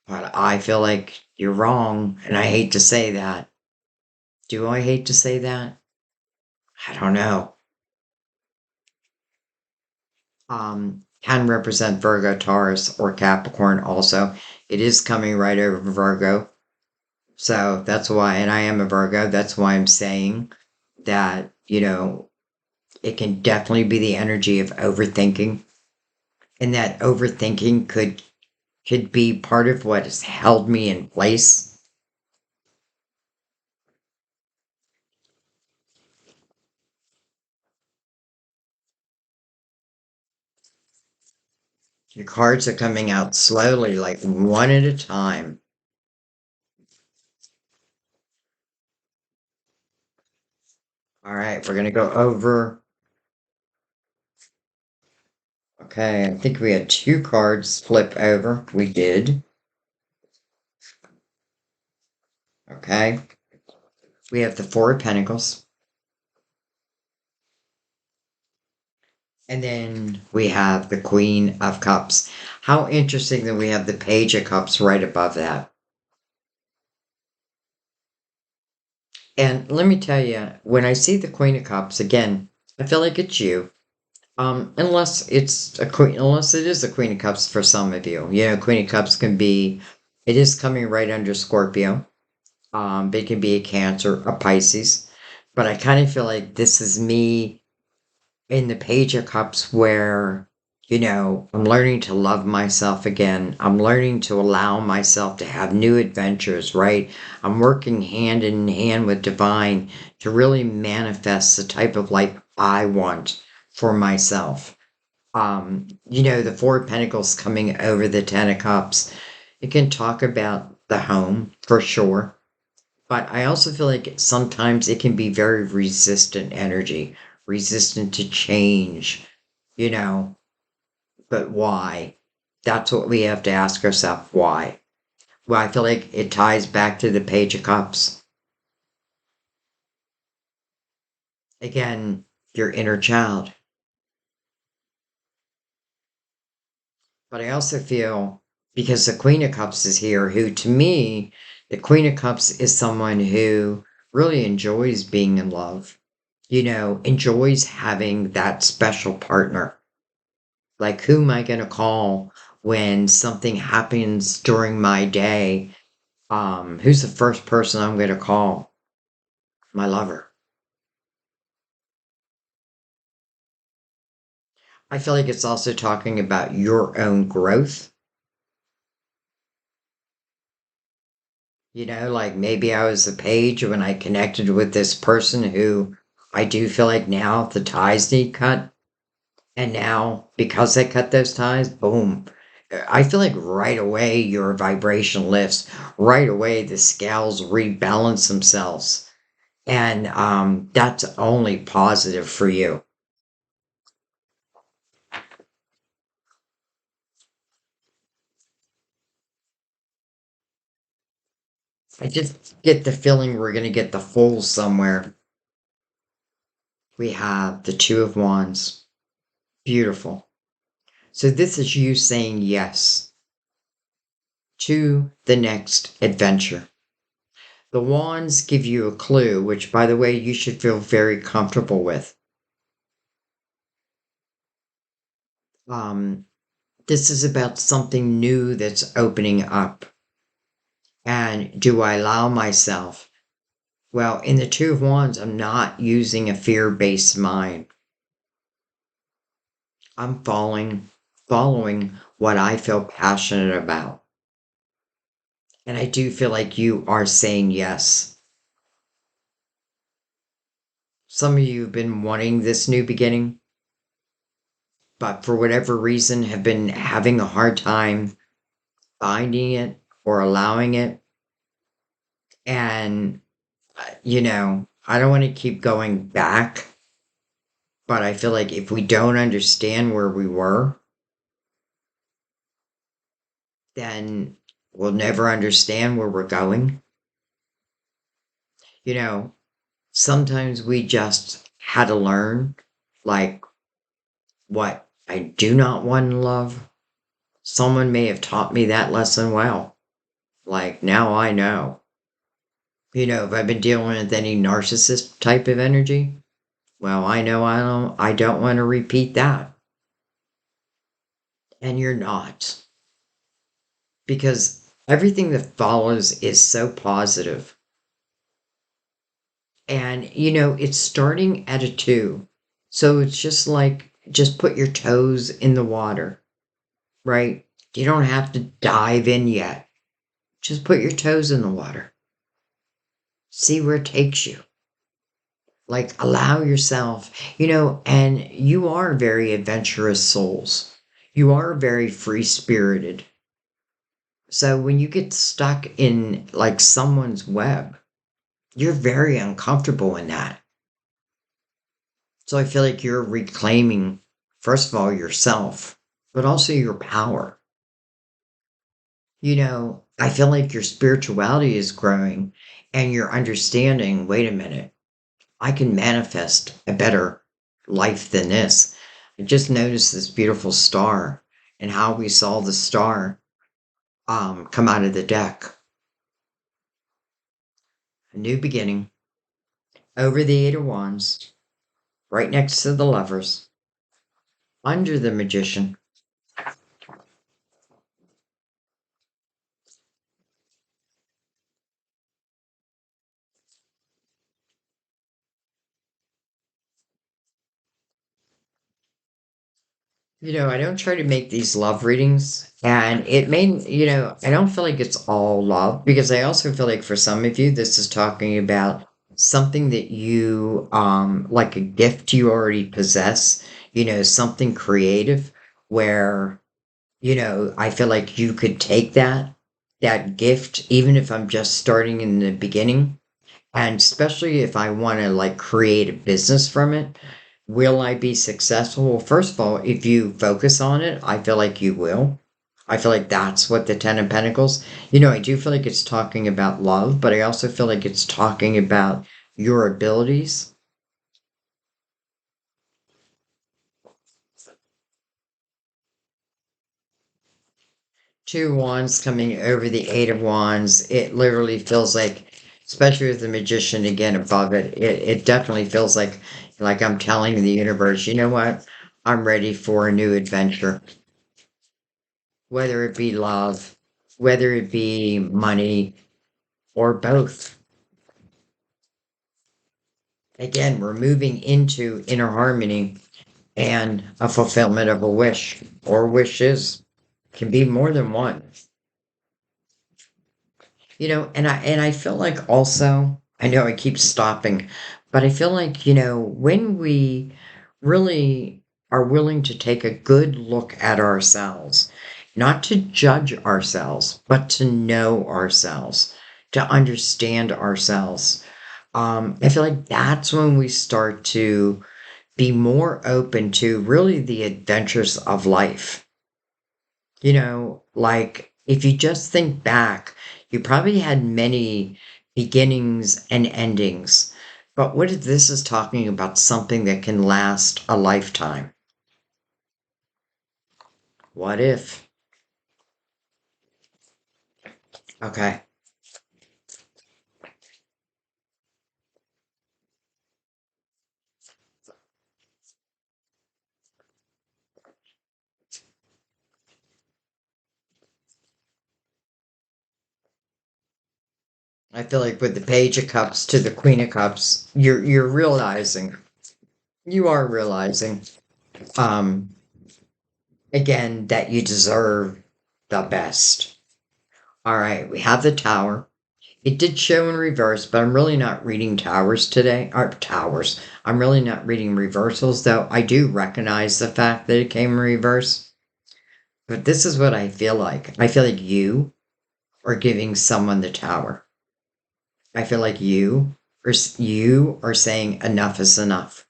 A: But I feel like you're wrong, and I hate to say that. Do I hate to say that? I don't know. Can represent Virgo, Taurus, or Capricorn also. It is coming right over Virgo. So that's why, and I am a Virgo, that's why I'm saying that, it can definitely be the energy of overthinking. And that overthinking could be part of what has held me in place. Your cards are coming out slowly, like one at a time. All right, we're gonna go over. Okay, I think we had two cards flip over. We did. Okay. We have the Four of Pentacles. And then we have the Queen of Cups. How interesting that we have the Page of Cups right above that. And let me tell you, when I see the Queen of Cups, again, I feel like it's you. Unless it is the Queen of Cups for some of you. Queen of Cups it is coming right under Scorpio. It can be a Cancer, a Pisces. But I kind of feel like this is me in the Page of Cups where, I'm learning to love myself again. I'm learning to allow myself to have new adventures, right? I'm working hand in hand with Divine to really manifest the type of life I want for myself. The Four of Pentacles coming over the Ten of Cups. It can talk about the home for sure. But I also feel like sometimes it can be very resistant energy, resistant to change, you know, but why? That's what we have to ask ourselves. Why? Well, I feel like it ties back to the Page of Cups. Again, your inner child. But I also feel because the Queen of Cups is here, who to me, the Queen of Cups is someone who really enjoys being in love, enjoys having that special partner. Like, who am I going to call when something happens during my day? Who's the first person I'm going to call? My lover. I feel like it's also talking about your own growth. Like maybe I was a page when I connected with this person who I do feel like now the ties need cut. And now, because they cut those ties, boom. I feel like right away your vibration lifts. Right away the scales rebalance themselves. And that's only positive for you. I just get the feeling we're going to get the Fool somewhere. We have the Two of Wands. Beautiful. So this is you saying yes to the next adventure. The wands give you a clue, which, by the way, you should feel very comfortable with. Um, this is about something new that's opening up. And do I allow myself? Well, in the Two of Wands, I'm not using a fear based mind. I'm following what I feel passionate about. And I do feel like you are saying yes. Some of you have been wanting this new beginning, but for whatever reason have been having a hard time finding it or allowing it. And, I don't want to keep going back, but I feel like if we don't understand where we were, then we'll never understand where we're going. You know, sometimes we just had to learn, like, what I do not want in love. Someone may have taught me that lesson well. Like, now I know. If I've been dealing with any narcissist type of energy, well, I don't want to repeat that. And you're not. Because everything that follows is so positive. And, it's starting at a two. So it's just like, just put your toes in the water, right? You don't have to dive in yet. Just put your toes in the water. See where it takes you. Like, allow yourself, and you are very adventurous souls. You are very free spirited. So when you get stuck in like someone's web, you're very uncomfortable in that. So I feel like you're reclaiming, first of all, yourself, but also your power. I feel like your spirituality is growing and you're understanding, wait a minute, I can manifest a better life than this. I just noticed this beautiful star and how we saw the star come out of the deck. A new beginning over the Eight of Wands, right next to the Lovers, under the Magician. I don't try to make these love readings, and I don't feel like it's all love because I also feel like for some of you, this is talking about something that like a gift you already possess, something creative where, I feel like you could take that gift, even if I'm just starting in the beginning, and especially if I want to like create a business from it, will I be successful? Well, first of all, if you focus on it, I feel like you will. I feel like that's what the Ten of Pentacles, I do feel like it's talking about love, but I also feel like it's talking about your abilities. Two wands coming over the Eight of Wands. It literally feels like, especially with the Magician again above it definitely feels like I'm telling the universe, you know what? I'm ready for a new adventure. Whether it be love, whether it be money, or both. Again, we're moving into inner harmony and a fulfillment of a wish or wishes can be more than one. And I feel like also, I know I keep stopping, but I feel like, when we really are willing to take a good look at ourselves, not to judge ourselves, but to know ourselves, to understand ourselves. I feel like that's when we start to be more open to really the adventures of life. Like if you just think back, you probably had many beginnings and endings. But what if this is talking about something that can last a lifetime? What if? Okay. I feel like with the Page of Cups to the Queen of Cups, you're realizing, you are realizing, um, again, that you deserve the best. All right, we have the Tower. It did show in reverse, but I'm really not reading towers today. Or towers. I'm really not reading reversals, though I do recognize the fact that it came in reverse. But this is what I feel like. I feel like you are giving someone the tower. I feel like you are saying enough is enough.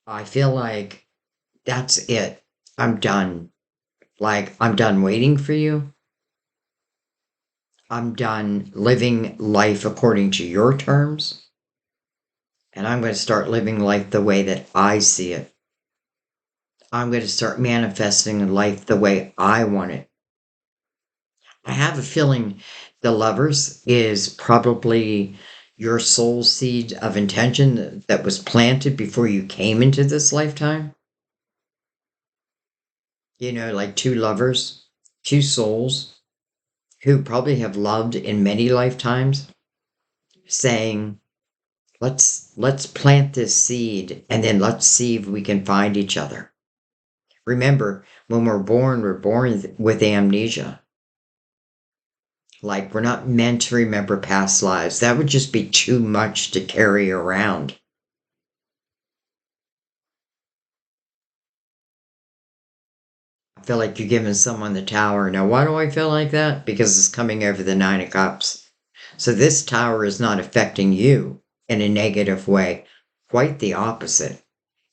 A: I feel like that's it. I'm done. Like, I'm done waiting for you. I'm done living life according to your terms. And I'm going to start living life the way that I see it. I'm going to start manifesting life the way I want it. I have a feeling the lovers is probably your soul seed of intention that was planted before you came into this lifetime. Like two lovers, two souls who probably have loved in many lifetimes, saying, let's plant this seed and then let's see if we can find each other. Remember, when we're born with amnesia. Like, we're not meant to remember past lives. That would just be too much to carry around. I feel like you're giving someone the tower. Now, why do I feel like that? Because it's coming over the Nine of Cups. So this tower is not affecting you in a negative way. Quite the opposite.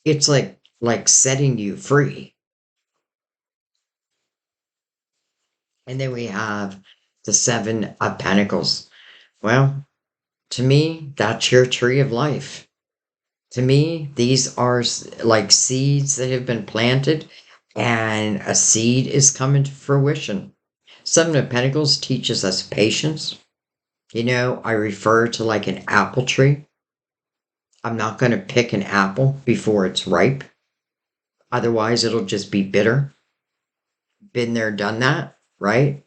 A: It's like setting you free. And then we have the Seven of Pentacles. Well, to me, that's your tree of life. To me, these are like seeds that have been planted, and a seed is coming to fruition. Seven of Pentacles teaches us patience. I refer to like an apple tree. I'm not going to pick an apple before it's ripe. Otherwise, it'll just be bitter. Been there, done that, right?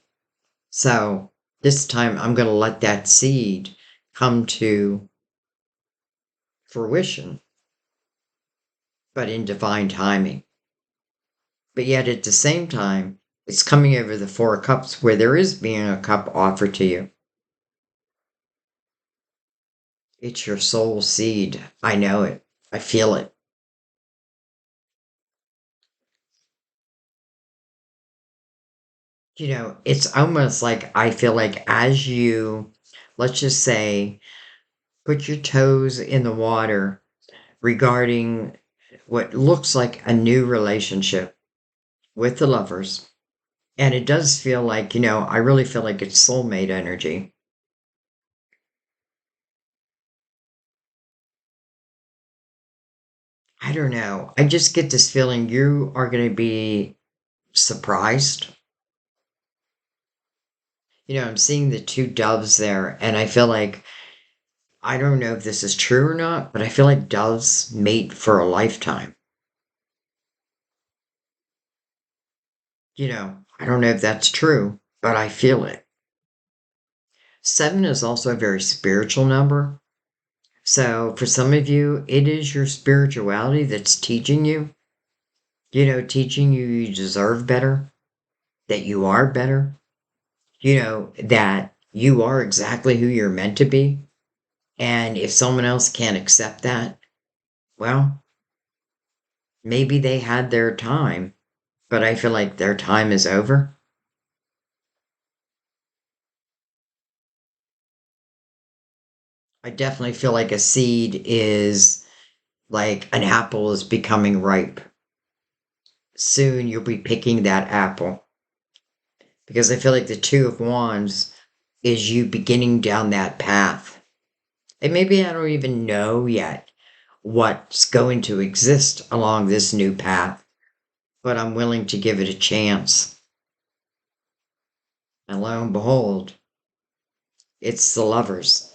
A: So this time, I'm going to let that seed come to fruition, but in divine timing. But yet at the same time, it's coming over the Four of Cups where there is being a cup offered to you. It's your soul seed. I know it. I feel it. It's almost like I feel like as you, let's just say, put your toes in the water regarding what looks like a new relationship with the lovers. And it does feel like, I really feel like it's soulmate energy. I don't know. I just get this feeling you are going to be surprised. I'm seeing the two doves there, and I feel like I don't know if this is true or not, but I feel like doves mate for a lifetime. I don't know if that's true, but I feel it. Seven is also a very spiritual number. So for some of you, it is your spirituality that's teaching you, teaching you deserve better, that you are better, that you are exactly who you're meant to be. And if someone else can't accept that, well, maybe they had their time, but I feel like their time is over. I definitely feel like a seed is like an apple is becoming ripe. Soon you'll be picking that apple because I feel like the Two of Wands is you beginning down that path. And maybe I don't even know yet what's going to exist along this new path, but I'm willing to give it a chance. And lo and behold, it's the lovers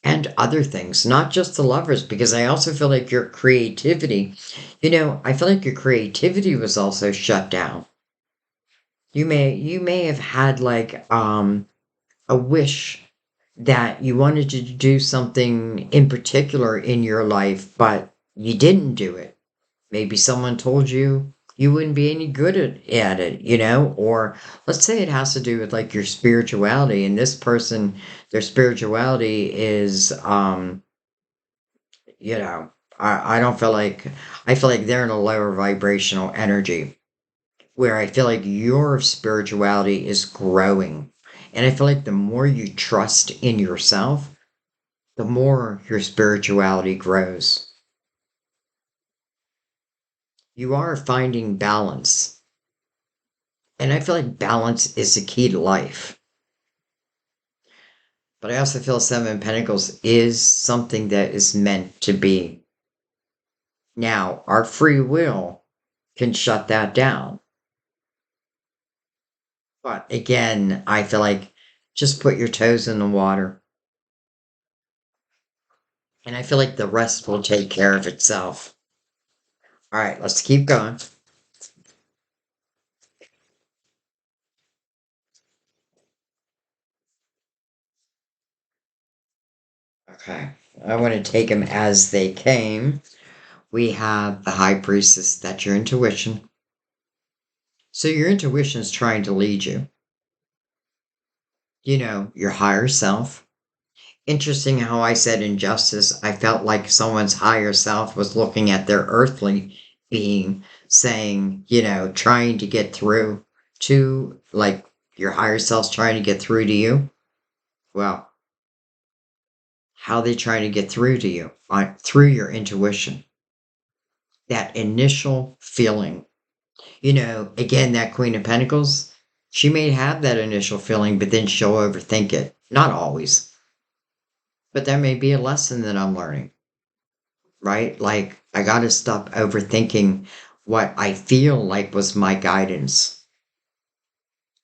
A: and other things, not just the lovers, because I also feel like your creativity, I feel like your creativity was also shut down. You may have had like a wish that you wanted to do something in particular in your life, but you didn't do it. Maybe someone told you you wouldn't be any good at it, or let's say it has to do with like your spirituality, and this person, their spirituality is, you know, I don't feel like, I feel like they're in a lower vibrational energy where I feel like your spirituality is growing. And I feel like the more you trust in yourself, the more your spirituality grows. You are finding balance And I feel like balance is the key to life. But I also feel Seven of Pentacles is something that is meant to be. Now, our free will can shut that down. But again, I feel like just put your toes in the water. And I feel like the rest will take care of itself. All right, let's keep going. Okay, I want to take them as they came. We have the High Priestess, that's your intuition. So your intuition is trying to lead you. Your higher self. Interesting how I said injustice. I felt like someone's higher self was looking at their earthly being, saying, trying to get through to, like, your higher self's trying to get through to you. Well, how they trying to get through to you? Through your intuition. That initial feeling. Again, that Queen of Pentacles, she may have that initial feeling, but then she'll overthink it. Not always. But that may be a lesson that I'm learning, right? Like, I got to stop overthinking what I feel like was my guidance.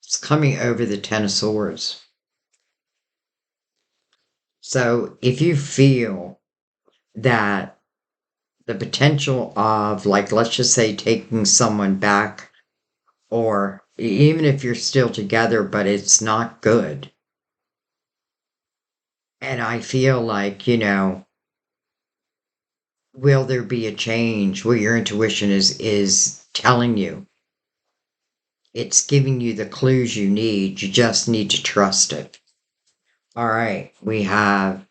A: It's coming over the Ten of Swords. So if you feel that the potential of, like, let's just say taking someone back, or even if you're still together, but it's not good. And I feel like, will there be a change where your intuition is telling you? It's giving you the clues you need. You just need to trust it. All right, we have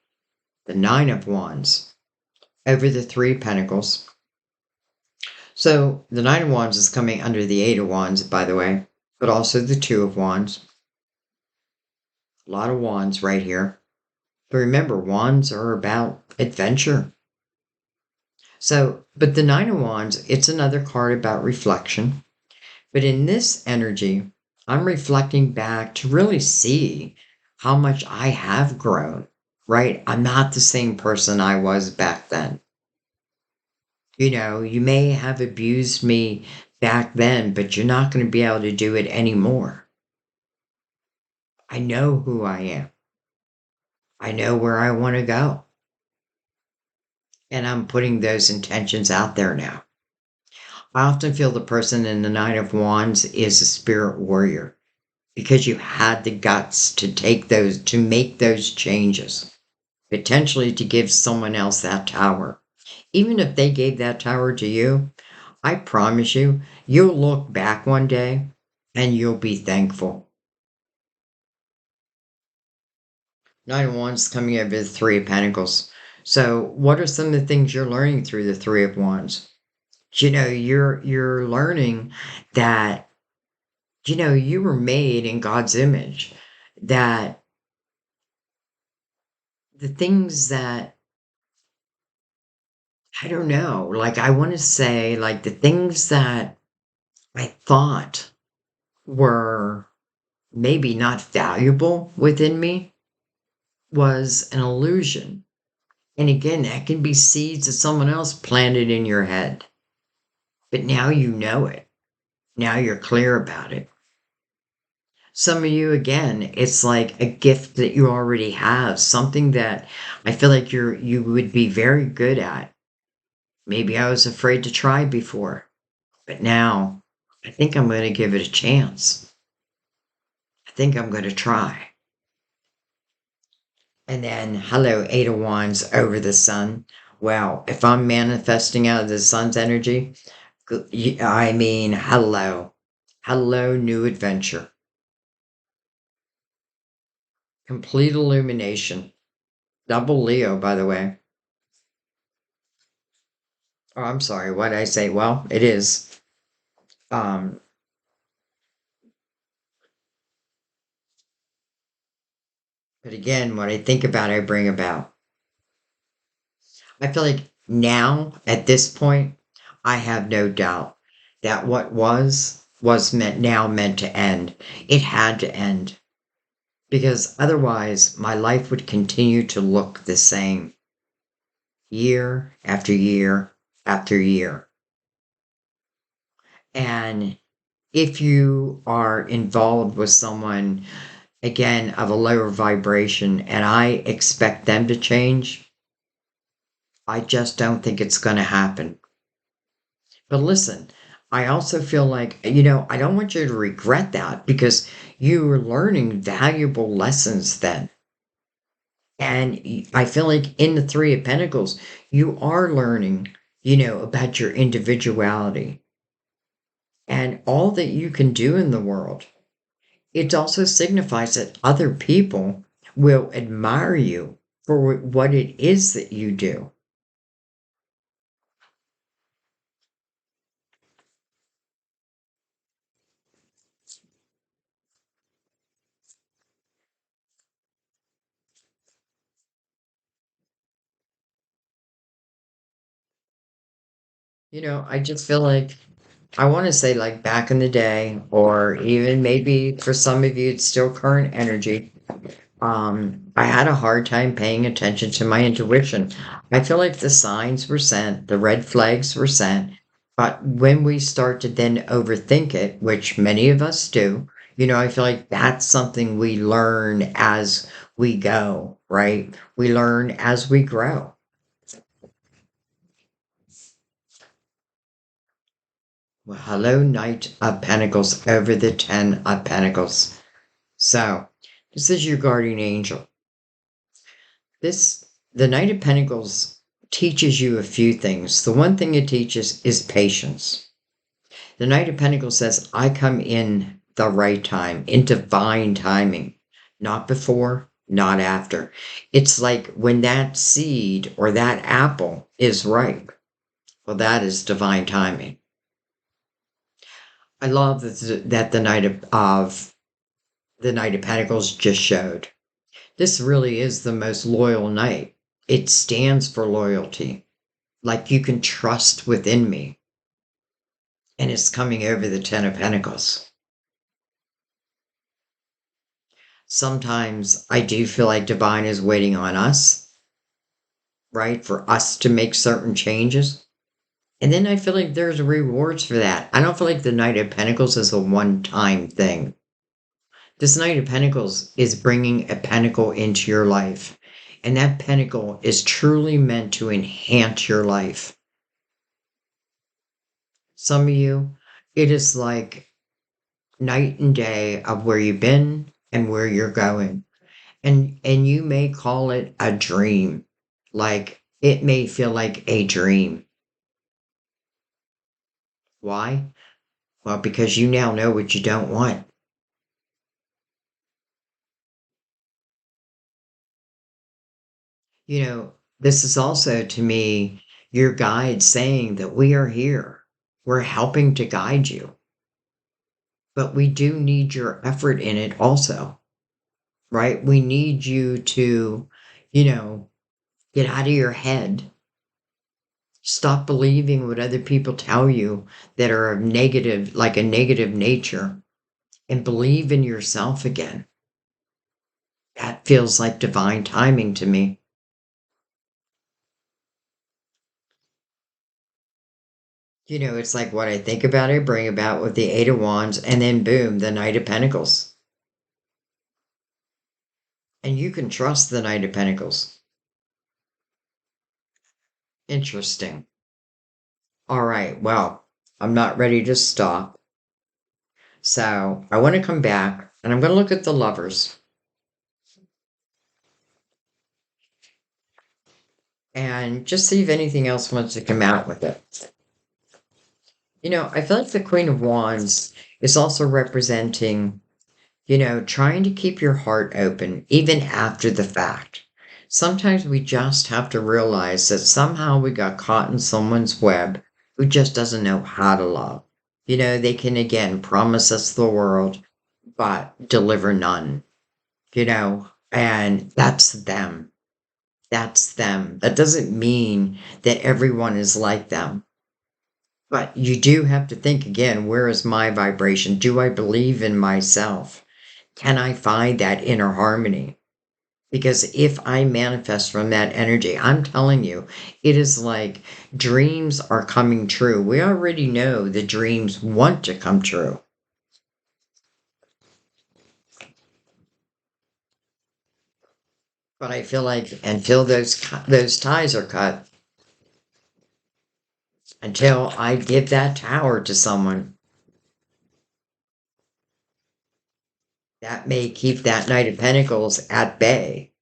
A: the Nine of Wands over the Three of Pentacles. So the Nine of Wands is coming under the Eight of Wands, by the way, but also the Two of Wands. A lot of wands right here. But remember, wands are about adventure. So, but the Nine of Wands, it's another card about reflection. But in this energy, I'm reflecting back to really see how much I have grown, right? I'm not the same person I was back then. You may have abused me back then, but you're not going to be able to do it anymore. I know who I am. I know where I want to go. And I'm putting those intentions out there now. I often feel the person in the Nine of Wands is a spirit warrior because you had the guts to make those changes, potentially to give someone else that tower. Even if they gave that tower to you, I promise you, you'll look back one day and you'll be thankful. Nine of Wands coming over the Three of Pentacles. So, what are some of the things you're learning through the Three of Wands? You're learning that you were made in God's image. That the things that I don't know, like I want to say, like the things that I thought were maybe not valuable within me was an illusion. And again, that can be seeds that someone else planted in your head. But now you know it. Now you're clear about it. Some of you, again, it's like a gift that you already have, something that I feel like you would be very good at. Maybe I was afraid to try before, but now I think I'm going to give it a chance. I think I'm going to try. And then, hello, Eight of Wands over the Sun. Well, if I'm manifesting out of the Sun's energy, I mean, hello. Hello, new adventure. Complete illumination. Double Leo, by the way. Oh, I'm sorry. What did I say? Well, it is. Um, but again, what I think about, I bring about. I feel like now, at this point, I have no doubt that what was was meant to end. It had to end because otherwise my life would continue to look the same year after year after year. And if you are involved with someone, again, of a lower vibration, and I expect them to change, I just don't think it's going to happen. But listen, I also feel like, I don't want you to regret that because you are learning valuable lessons then. And I feel like in the Three of Pentacles, you are learning, about your individuality and all that you can do in the world. It also signifies that other people will admire you for what it is that you do. I just feel like I want to say, like back in the day, or even maybe for some of you, it's still current energy. I had a hard time paying attention to my intuition. I feel like the signs were sent, the red flags were sent, but when we start to then overthink it, which many of us do, I feel like that's something we learn as we go, right? We learn as we grow. Well, hello, Knight of Pentacles over the Ten of Pentacles. So, this is your guardian angel. The Knight of Pentacles teaches you a few things. The one thing it teaches is patience. The Knight of Pentacles says, I come in the right time, in divine timing, not before, not after. It's like when that seed or that apple is ripe. Well, that is divine timing. I love that the Knight of Pentacles just showed. This really is the most loyal knight. It stands for loyalty. Like you can trust within me. And it's coming over the Ten of Pentacles. Sometimes I do feel like divine is waiting on us, right? For us to make certain changes. And then I feel like there's rewards for that. I don't feel like the Knight of Pentacles is a one time thing. This Knight of Pentacles is bringing a pentacle into your life. And that pentacle is truly meant to enhance your life. Some of you, it is like night and day of where you've been and where you're going. And you may call it a dream. Like it may feel like a dream. Why? Well, because you now know what you don't want. This is also to me your guide saying that we are here. We're helping to guide you. But we do need your effort in it also, right? We need you to, you know, get out of your head. Stop believing what other people tell you that are of negative, like a negative nature, and believe in yourself again. That feels like divine timing to me. It's like what I think about, I bring about with the Eight of Wands, and then boom, the Knight of Pentacles. And you can trust the Knight of Pentacles. Interesting. All right, well, I'm not ready to stop. So I want to come back and I'm going to look at the lovers and just see if anything else wants to come out with it. I feel like the Queen of Wands is also representing, trying to keep your heart open even after the fact. Sometimes we just have to realize that somehow we got caught in someone's web who just doesn't know how to love. They can again promise us the world, but deliver none, and that's them. That's them. That doesn't mean that everyone is like them. But you do have to think again, where is my vibration? Do I believe in myself? Can I find that inner harmony? Because if I manifest from that energy, I'm telling you, it is like dreams are coming true. We already know the dreams want to come true. But I feel like until those ties are cut, until I give that tower to someone, that may keep that Knight of Pentacles at bay.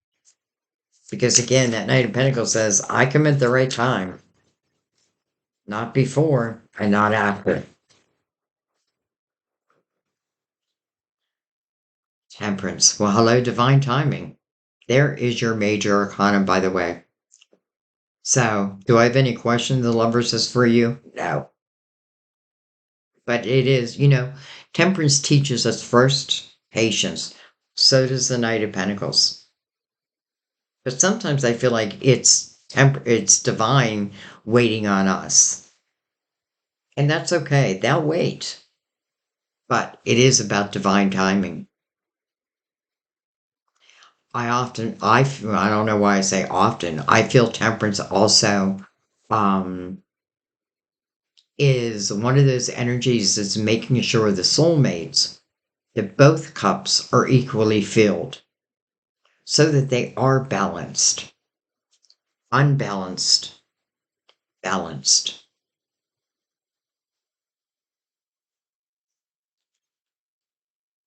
A: Because again, that Knight of Pentacles says, I come at the right time, not before and not after. Temperance. Well, hello, divine timing. There is your major arcana, by the way. So, do I have any questions the lovers is for you? No. But it is, temperance teaches us first patience. So does the Knight of Pentacles. But sometimes I feel like it's divine waiting on us. And that's okay. They'll wait. But it is about divine timing. I don't know why I say often. I feel temperance also um, is one of those energies that's making sure the soulmates, that both cups are equally filled so that they are balanced, unbalanced, balanced.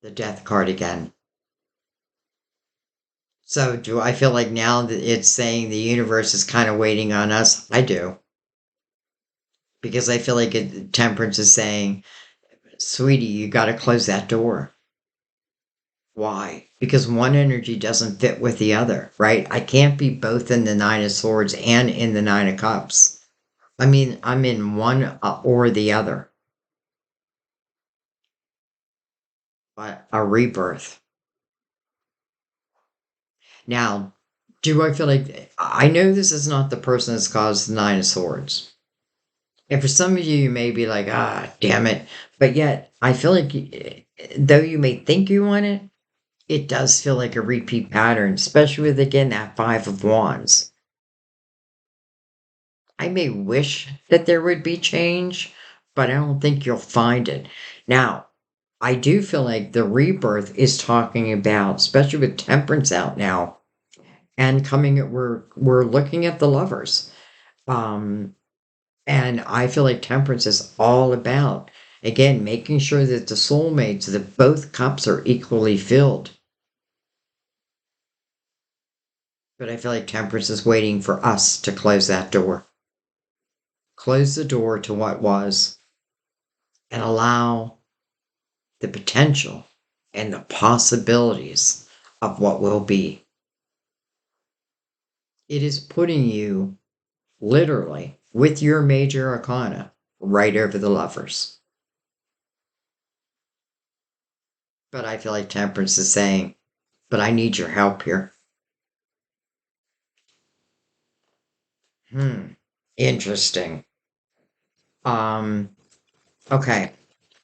A: The death card again. So do I feel like now that it's saying the universe is kind of waiting on us? I do. Because I feel like temperance is saying, sweetie, you got to close that door. Why? Because one energy doesn't fit with the other, right? I can't be both in the Nine of Swords and in the Nine of Cups. I mean, I'm in one or the other. But a rebirth. Now, do I feel like I know this is not the person that's caused the Nine of Swords? And for some of you, you may be like, damn it. But yet, I feel like though you may think you want it, it does feel like a repeat pattern, especially with, again, that Five of Wands. I may wish that there would be change, but I don't think you'll find it. Now, I do feel like the rebirth is talking about, especially with temperance out now, and we're looking at the lovers. Um, and I feel like temperance is all about, again, making sure that the soulmates, that both cups are equally filled. But I feel like temperance is waiting for us to close that door. Close the door to what was and allow the potential and the possibilities of what will be. It is putting you literally with your major arcana right over the lovers. But I feel like temperance is saying, but I need your help here. Interesting. Um, okay.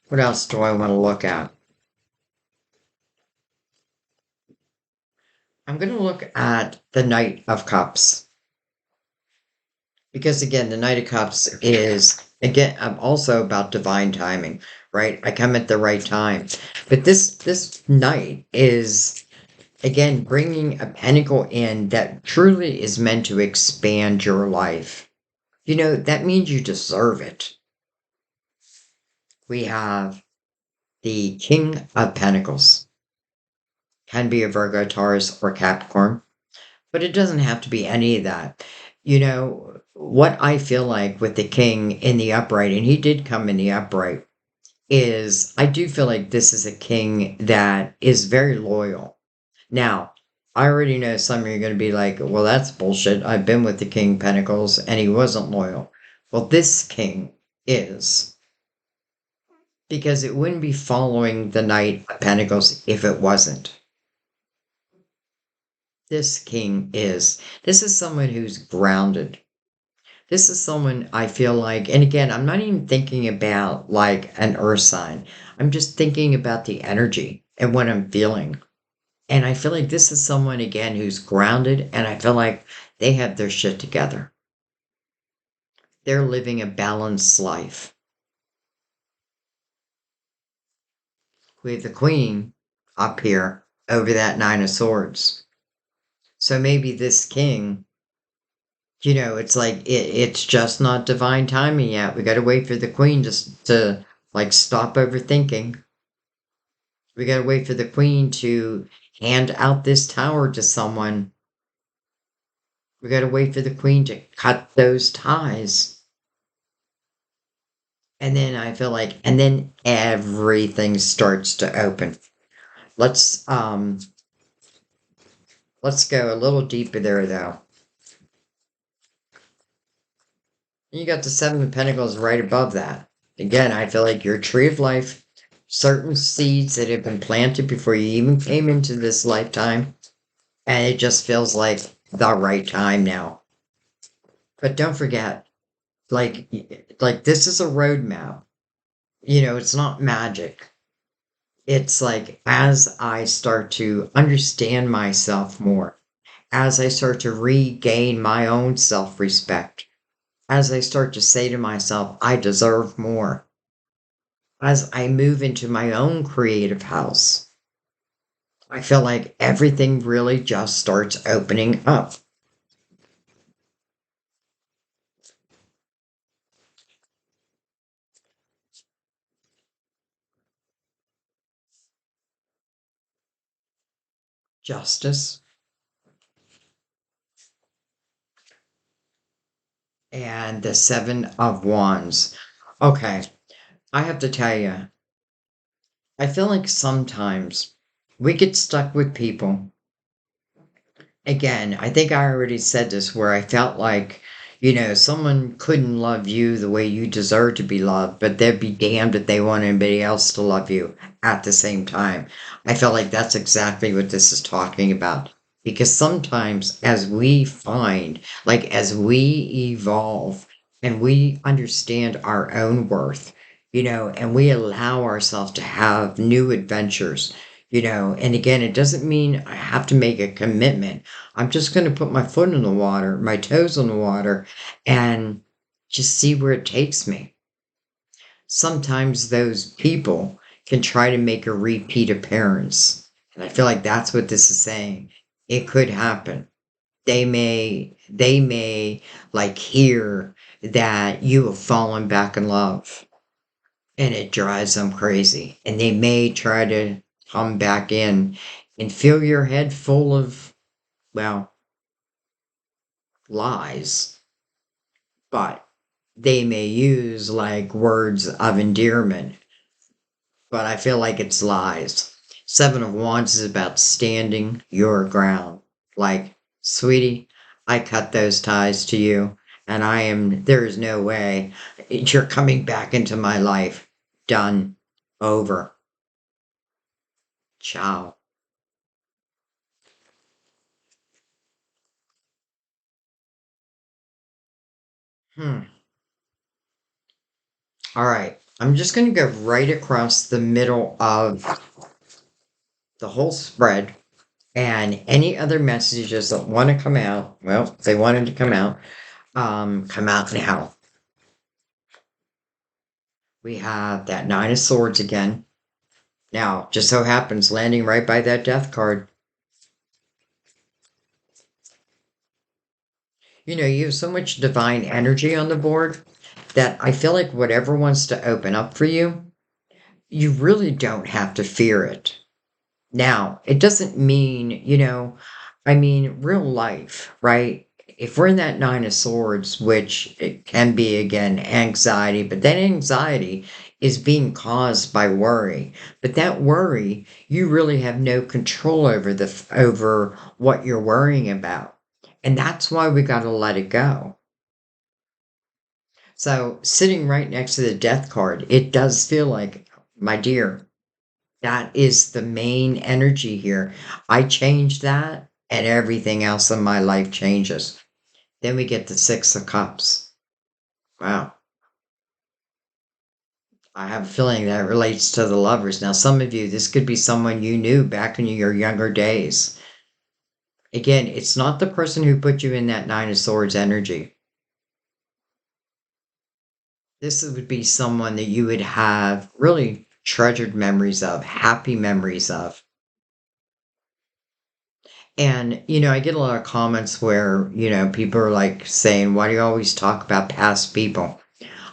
A: What else do I want to look at? I'm going to look at the Knight of Cups. Because again, the Knight of Cups is, again, I'm also about divine timing, right? I come at the right time. But this Knight is, again, bringing a pentacle in that truly is meant to expand your life. That means you deserve it. We have the King of Pentacles. Can be a Virgo, Taurus, or Capricorn, but it doesn't have to be any of that. What I feel like with the King in the upright, and he did come in the upright, is I do feel like this is a king that is very loyal. Now, I already know some of you are going to be like, well, that's bullshit. I've been with the King Pentacles and he wasn't loyal. Well, this king is. Because it wouldn't be following the Knight of Pentacles if it wasn't. This king is. This is someone who's grounded. This is someone I feel like, and again, I'm not even thinking about like an earth sign. I'm just thinking about the energy and what I'm feeling. And I feel like this is someone, again, who's grounded, and I feel like they have their shit together. They're living a balanced life. We have the queen up here over that nine of swords. So maybe this king, it's like it's just not divine timing yet. We got to wait for the queen to like stop overthinking. We got to wait for the queen to hand out this tower to someone. We got to wait for the queen to cut those ties. And then I feel like, and then everything starts to open. Let's um let's go a little deeper there though. You got the Seven of Pentacles right above that. Again, I feel like your tree of life, certain seeds that have been planted before you even came into this lifetime, and it just feels like the right time now. But don't forget, like this is a roadmap. It's not magic. It's like as I start to understand myself more, as I start to regain my own self respect, as I start to say to myself, I deserve more, as I move into my own creative house, I feel like everything really just starts opening up. Justice and the Seven of Wands. Okay, I have to tell you, I feel like sometimes we get stuck with people. Again, I think I already said this where I felt like, someone couldn't love you the way you deserve to be loved, but they'd be damned if they want anybody else to love you at the same time. I felt like that's exactly what this is talking about. Because sometimes as we find, like as we evolve and we understand our own worth, and we allow ourselves to have new adventures, and again, it doesn't mean I have to make a commitment. I'm just going to put my foot in the water, my toes in the water, and just see where it takes me. Sometimes those people can try to make a repeat appearance. And I feel like that's what this is saying. It could happen. They may like hear that you have fallen back in love and it drives them crazy. And they may try to come back in and fill your head full of, well, lies, but they may use like words of endearment, but I feel like it's lies. Seven of Wands is about standing your ground. Like, sweetie, I cut those ties to you, and there is no way you're coming back into my life. Done. Over. Ciao. Hmm. All right. I'm just going to go right across the middle of the whole spread. And any other messages that want to come out, well, if they wanted to come out now. We have that Nine of Swords again. Now, just so happens, landing right by that Death card. You have so much divine energy on the board that I feel like whatever wants to open up for you, you really don't have to fear it. Now, it doesn't mean, I mean, real life, right? If we're in that Nine of Swords, which it can be again anxiety, but that anxiety is being caused by worry. But that worry, you really have no control over what you're worrying about. And that's why we got to let it go. So, sitting right next to the death card, it does feel like, my dear, that is the main energy here. I change that, and everything else in my life changes. Then we get the Six of Cups. Wow. I have a feeling that relates to the lovers. Now, some of you, this could be someone you knew back in your younger days. Again, it's not the person who put you in that Nine of Swords energy. This would be someone that you would have really treasured memories of, happy memories of. And, I get a lot of comments where, people are like saying, why do you always talk about past people?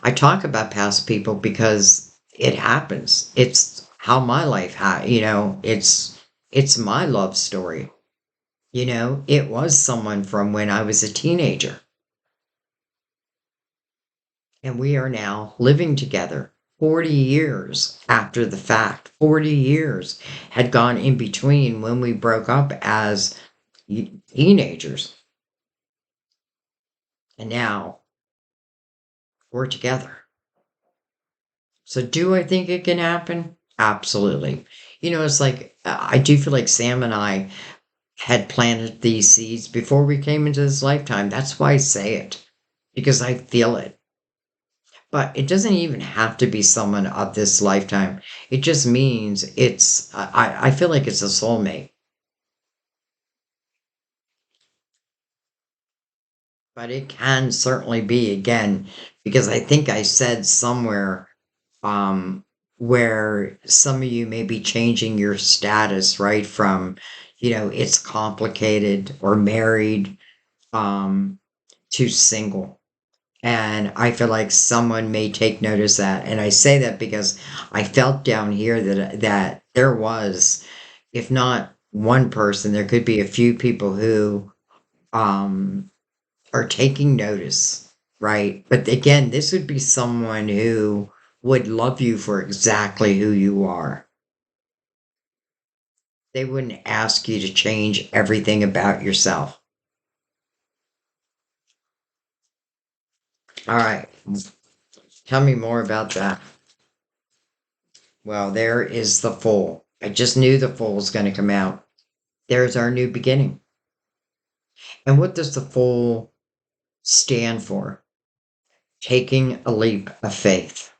A: I talk about past people because it happens. It's how my life it's my love story. It was someone from when I was a teenager. And we are now living together 40 years after the fact. 40 years had gone in between when we broke up as teenagers. And now we're together. So, do I think it can happen? Absolutely. It's like I do feel like Sam and I had planted these seeds before we came into this lifetime. That's why I say it, because I feel it. But it doesn't even have to be someone of this lifetime. It just means I feel like it's a soulmate. But it can certainly be again, because I think I said somewhere um, where some of you may be changing your status, right? From, it's complicated or married um, to single. And I feel like someone may take notice of that. And I say that because I felt down here that there was, if not one person, there could be a few people who um, are taking notice, right? But again, this would be someone who would love you for exactly who you are. They wouldn't ask you to change everything about yourself. All right. Tell me more about that. Well, there is the Fool. I just knew the Fool was going to come out. There's our new beginning. And what does the Fool stand for? Taking a leap of faith.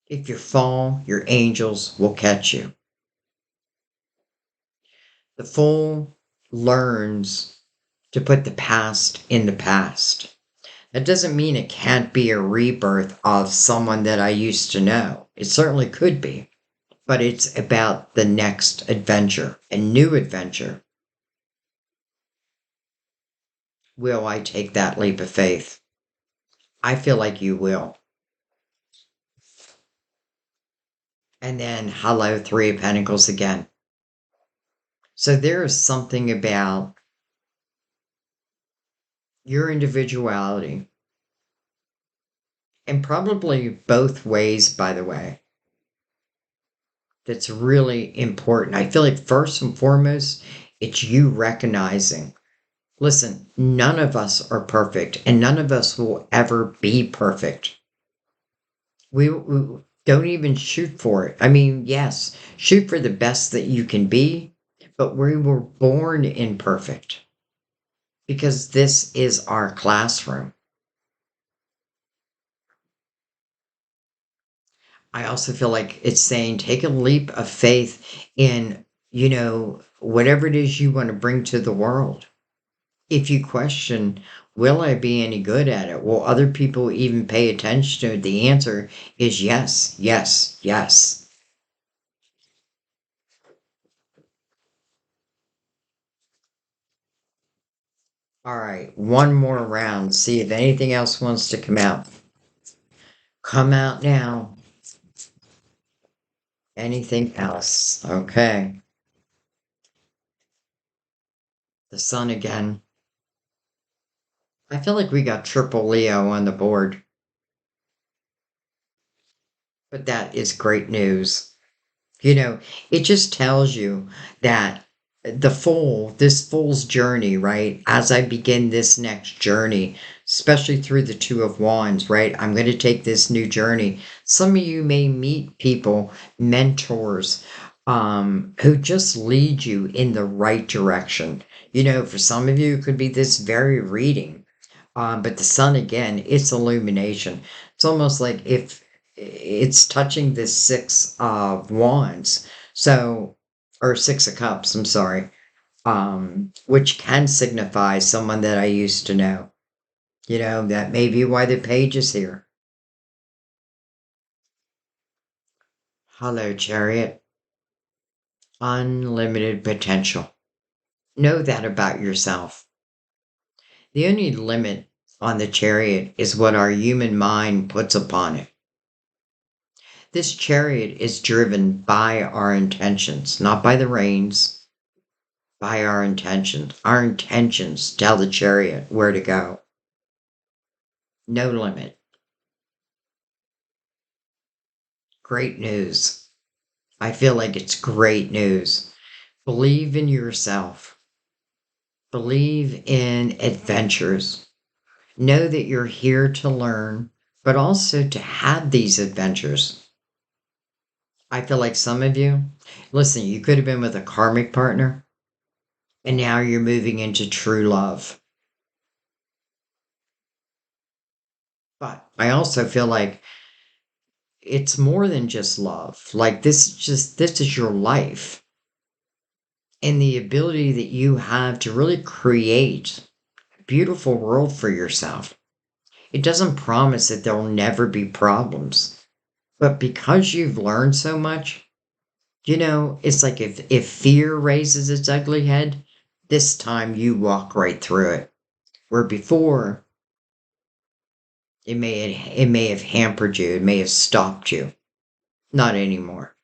A: If you fall, your angels will catch you. The Fool learns to put the past in the past. That doesn't mean it can't be a rebirth of someone that I used to know. It certainly could be, but it's about the next adventure, a new adventure. Will I take that leap of faith? I feel like you will. And then, hello, Three of Pentacles again. So there is something about your individuality, and probably both ways, by the way, that's really important. I feel like first and foremost, it's you recognizing, listen, none of us are perfect and none of us will ever be perfect. We don't even shoot for it. I mean, yes, shoot for the best that you can be, but we were born imperfect because this is our classroom. I also feel like it's saying take a leap of faith in, whatever it is you want to bring to the world. If you question, will I be any good at it? Will other people even pay attention to it? The answer is yes, yes, yes. All right, one more round. See if anything else wants to come out. Come out now. Anything else? Okay. The sun again. I feel like we got triple Leo on the board, but that is great news. You know, it just tells you that this fool's journey, right? As I begin this next journey, especially through the Two of Wands, right? I'm going to take this new journey. Some of you may meet people, mentors, who just lead you in the right direction. For some of you, it could be this very reading. But the sun again, it's illumination. It's almost like if it's touching this six of wands, so or six of cups, I'm sorry, which can signify someone that I used to know. That may be why the page is here. Hello, Chariot. Unlimited potential. Know that about yourself. The only limit on the chariot is what our human mind puts upon it. This chariot is driven by our intentions, not by the reins, by our intentions. Our intentions tell the chariot where to go. No limit. Great news. I feel like it's great news. Believe in yourself. Believe in adventures. Know that you're here to learn, but also to have these adventures. I feel like some of you, listen, you could have been with a karmic partner, and now you're moving into true love. But I also feel like it's more than just love. Like this is your life. And the ability that you have to really create a beautiful world for yourself. It doesn't promise that there'll never be problems. But because you've learned so much, it's like if fear raises its ugly head, this time you walk right through it. Where before it may have hampered you, it may have stopped you. Not anymore.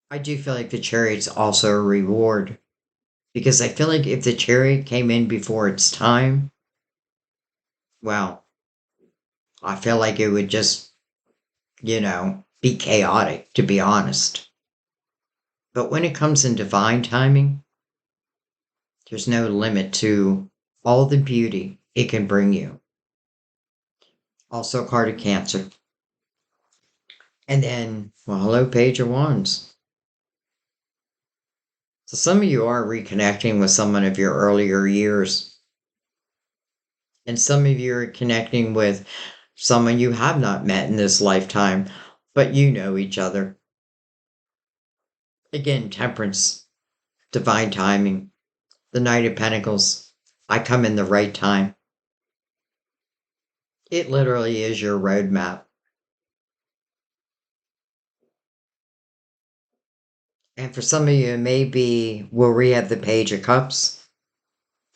A: I do feel like the chariot's also a reward because I feel like if the chariot came in before its time, well, I feel like it would just, be chaotic, to be honest. But when it comes in divine timing, there's no limit to all the beauty it can bring you. Also, a card of Cancer. And then, well, hello, Page of Wands. So some of you are reconnecting with someone of your earlier years. And some of you are connecting with someone you have not met in this lifetime, but you know each other. Again, Temperance, divine timing, the Knight of Pentacles. I come in the right time. It literally is your roadmap. And for some of you, maybe where we have the Page of Cups.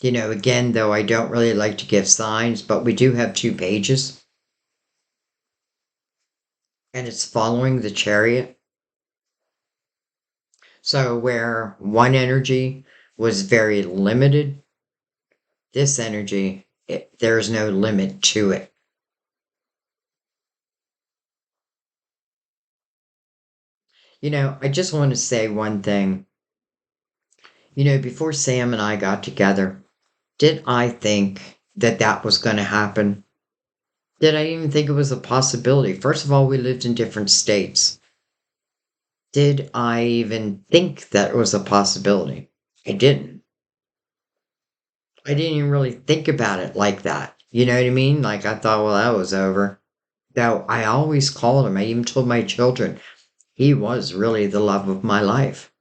A: Again, though I don't really like to give signs, but we do have two pages. And it's following the chariot. So where one energy was very limited, this energy, there's no limit to it. I just want to say one thing. Before Sam and I got together, did I think that that was going to happen? Did I even think it was a possibility? First of all, we lived in different states. Did I even think that it was a possibility? I didn't. I didn't even really think about it like that. You know what I mean? Like I thought, well, that was over. Though I always called him, I even told my children, he was really the love of my life.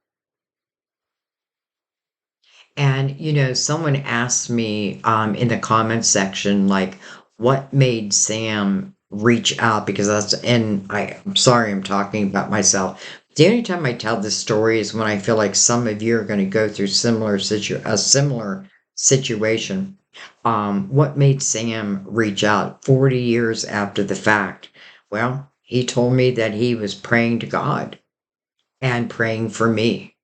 A: And, someone asked me in the comments section, like, what made Sam reach out? Because I'm sorry I'm talking about myself. The only time I tell this story is when I feel like some of you are going to go through a similar situation. What made Sam reach out 40 years after the fact? Well, he told me that he was praying to God and praying for me.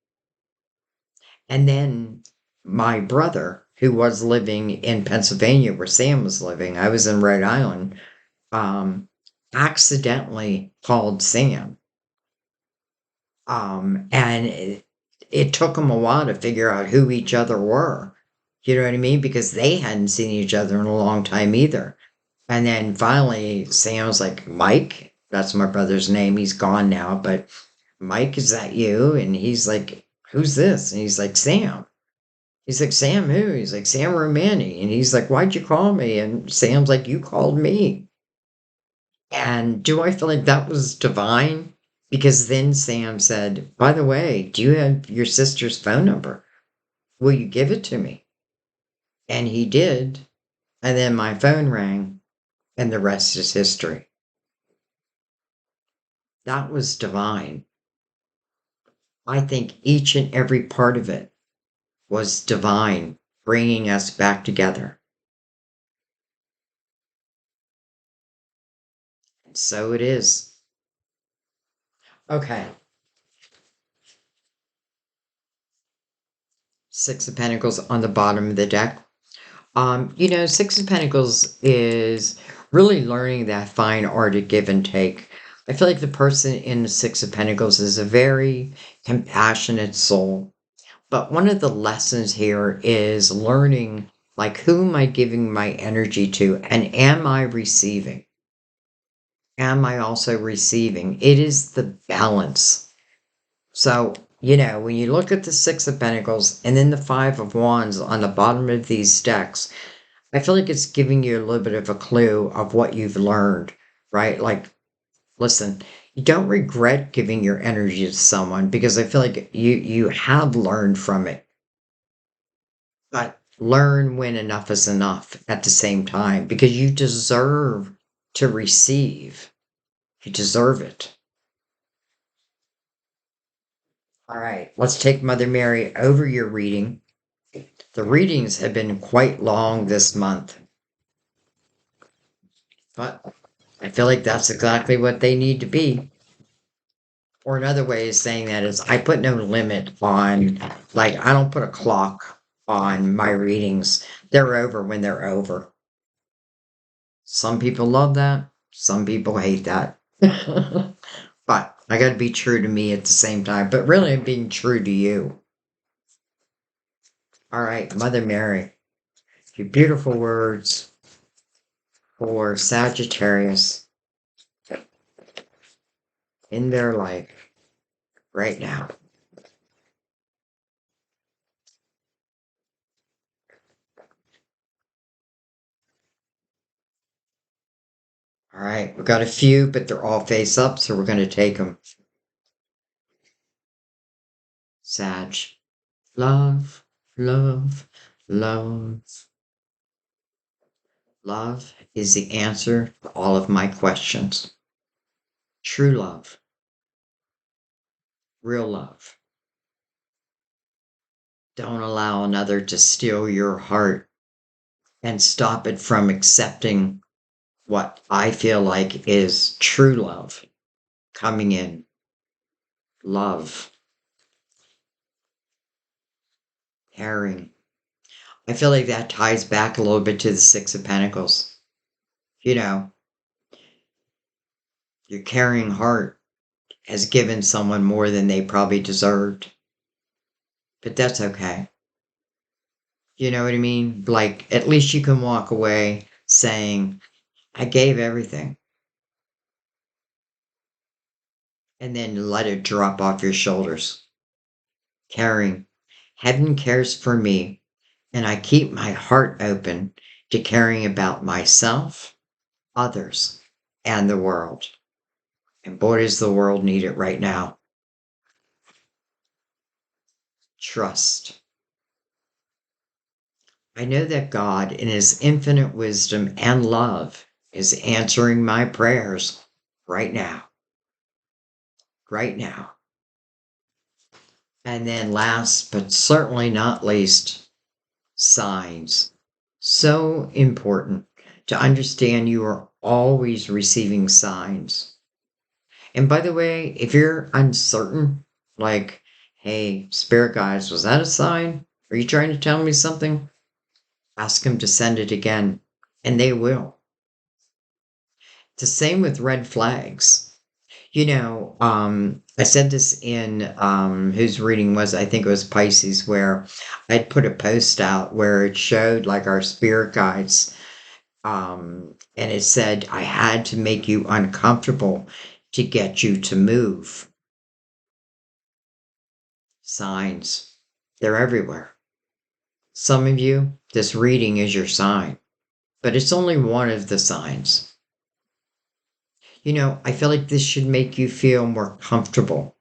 A: And then my brother, who was living in Pennsylvania where Sam was living, I was in Rhode Island, accidentally called Sam. And it took him a while to figure out who each other were. You know what I mean? Because they hadn't seen each other in a long time either. And then finally, Sam was like, Mike, that's my brother's name. He's gone now, but Mike, is that you? And he's like, who's this? And he's like, Sam. He's like, Sam who? He's like, Sam Romani. And he's like, why'd you call me? And Sam's like, you called me. And do I feel like that was divine? Because then Sam said, by the way, do you have your sister's phone number? Will you give it to me? And he did. And then my phone rang, and the rest is history. That was divine. I think each and every part of it was divine, bringing us back together. So it is. Okay. Six of Pentacles on the bottom of the deck. Six of Pentacles is really learning that fine art of give and take. I feel like the person in the Six of Pentacles is a very compassionate soul. But one of the lessons here is learning, like, who am I giving my energy to? And am I receiving? Am I also receiving? It is the balance. So, when you look at the Six of Pentacles and then the Five of Wands on the bottom of these decks, I feel like it's giving you a little bit of a clue of what you've learned, right? Like, listen, you don't regret giving your energy to someone because I feel like you have learned from it. But learn when enough is enough at the same time because you deserve to receive. You deserve it. All right, let's take Mother Mary over your reading. The readings have been quite long this month, but I feel like that's exactly what they need to be. Or another way of saying that is I put no limit on, like, I don't put a clock on my readings. They're over when they're over. Some people love that, some people hate that. But I got to be true to me at the same time, but really I'm being true to you. All right, Mother Mary, your beautiful words for Sagittarius in their life right now. All right, we've got a few, but they're all face up, so we're going to take them. Sag. Love, love, love. Love is the answer to all of my questions. True love, real love. Don't allow another to steal your heart and stop it from accepting what I feel like is true love coming in. Love, caring. I feel like that ties back a little bit to the Six of Pentacles. You know, your caring heart has given someone more than they probably deserved. But that's okay. You know what I mean? Like, at least you can walk away saying, I gave everything. And then let it drop off your shoulders. Caring. Heaven cares for me, and I keep my heart open to caring about myself, others, and the world. And boy, does the world need it right now. Trust. I know that God, in His infinite wisdom and love, is answering my prayers right now. Right now. And then last but certainly not least, signs. So important to understand you are always receiving signs. And by the way, if you're uncertain, like, hey, spirit guides, was that a sign? Are you trying to tell me something? Ask them to send it again, and they will. The same with red flags. I said this in whose reading was, I think it was Pisces, where I'd put a post out where it showed like our spirit guides. And it said, I had to make you uncomfortable to get you to move. Signs. They're everywhere. Some of you, this reading is your sign, but it's only one of the signs. I feel like this should make you feel more comfortable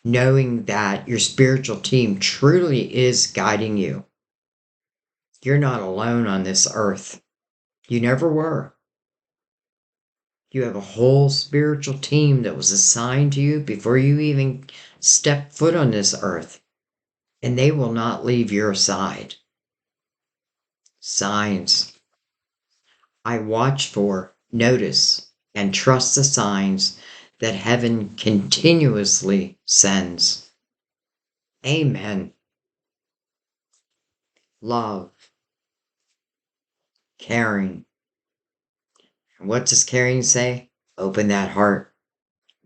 A: knowing that your spiritual team truly is guiding you. You're not alone on this earth. You never were. You have a whole spiritual team that was assigned to you before you even stepped foot on this earth, and they will not leave your side. Signs. I watch for, notice, and trust the signs that heaven continuously sends. Amen. Love, caring. And what does caring say? Open that heart.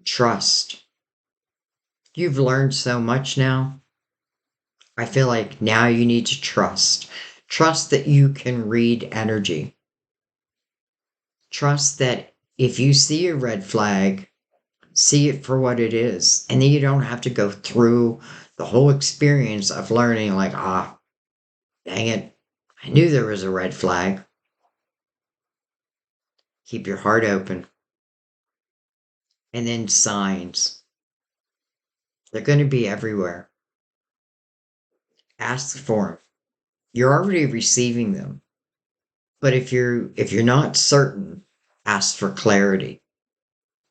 A: Trust. You've learned so much now. I feel like now you need to trust. Trust that you can read energy. Trust that if you see a red flag, see it for what it is. And then you don't have to go through the whole experience of learning, like, dang it, I knew there was a red flag. Keep your heart open. And then signs. They're going to be everywhere. Ask for them. You're already receiving them. But if you're not certain, ask for clarity.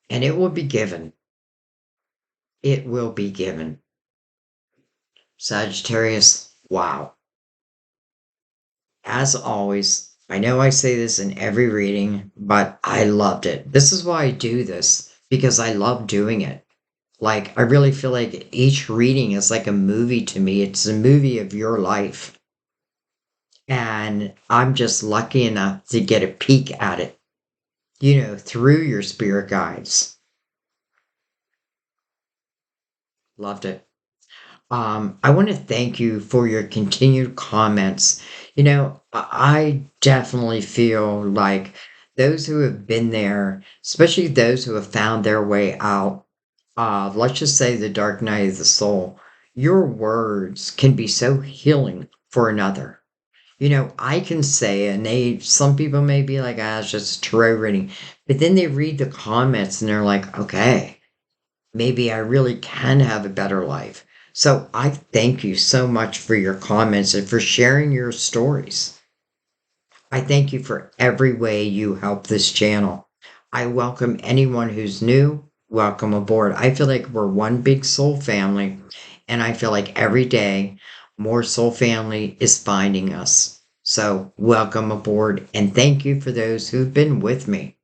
A: And it will be given. It will be given. Sagittarius, wow. As always, I know I say this in every reading, but I loved it. This is why I do this, because I love doing it. Like, I really feel like each reading is like a movie to me. It's a movie of your life. And I'm just lucky enough to get a peek at it, through your spirit guides. Loved it. I want to thank you for your continued comments. I definitely feel like those who have been there, especially those who have found their way out, let's just say the dark night of the soul, your words can be so healing for another. I can say it, and some people may be like, it's just a tarot reading. But then they read the comments and they're like, okay, maybe I really can have a better life. So I thank you so much for your comments and for sharing your stories. I thank you for every way you help this channel. I welcome anyone who's new. Welcome aboard. I feel like we're one big soul family, and I feel like every day more soul family is finding us. So welcome aboard, and thank you for those who've been with me.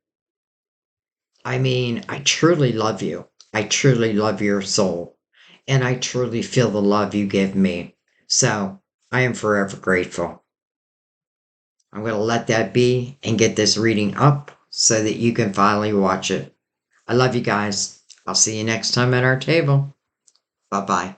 A: I mean, I truly love you. I truly love your soul, and I truly feel the love you give me. So I am forever grateful. I'm going to let that be and get this reading up so that you can finally watch it. I love you guys. I'll see you next time at our table. Bye bye.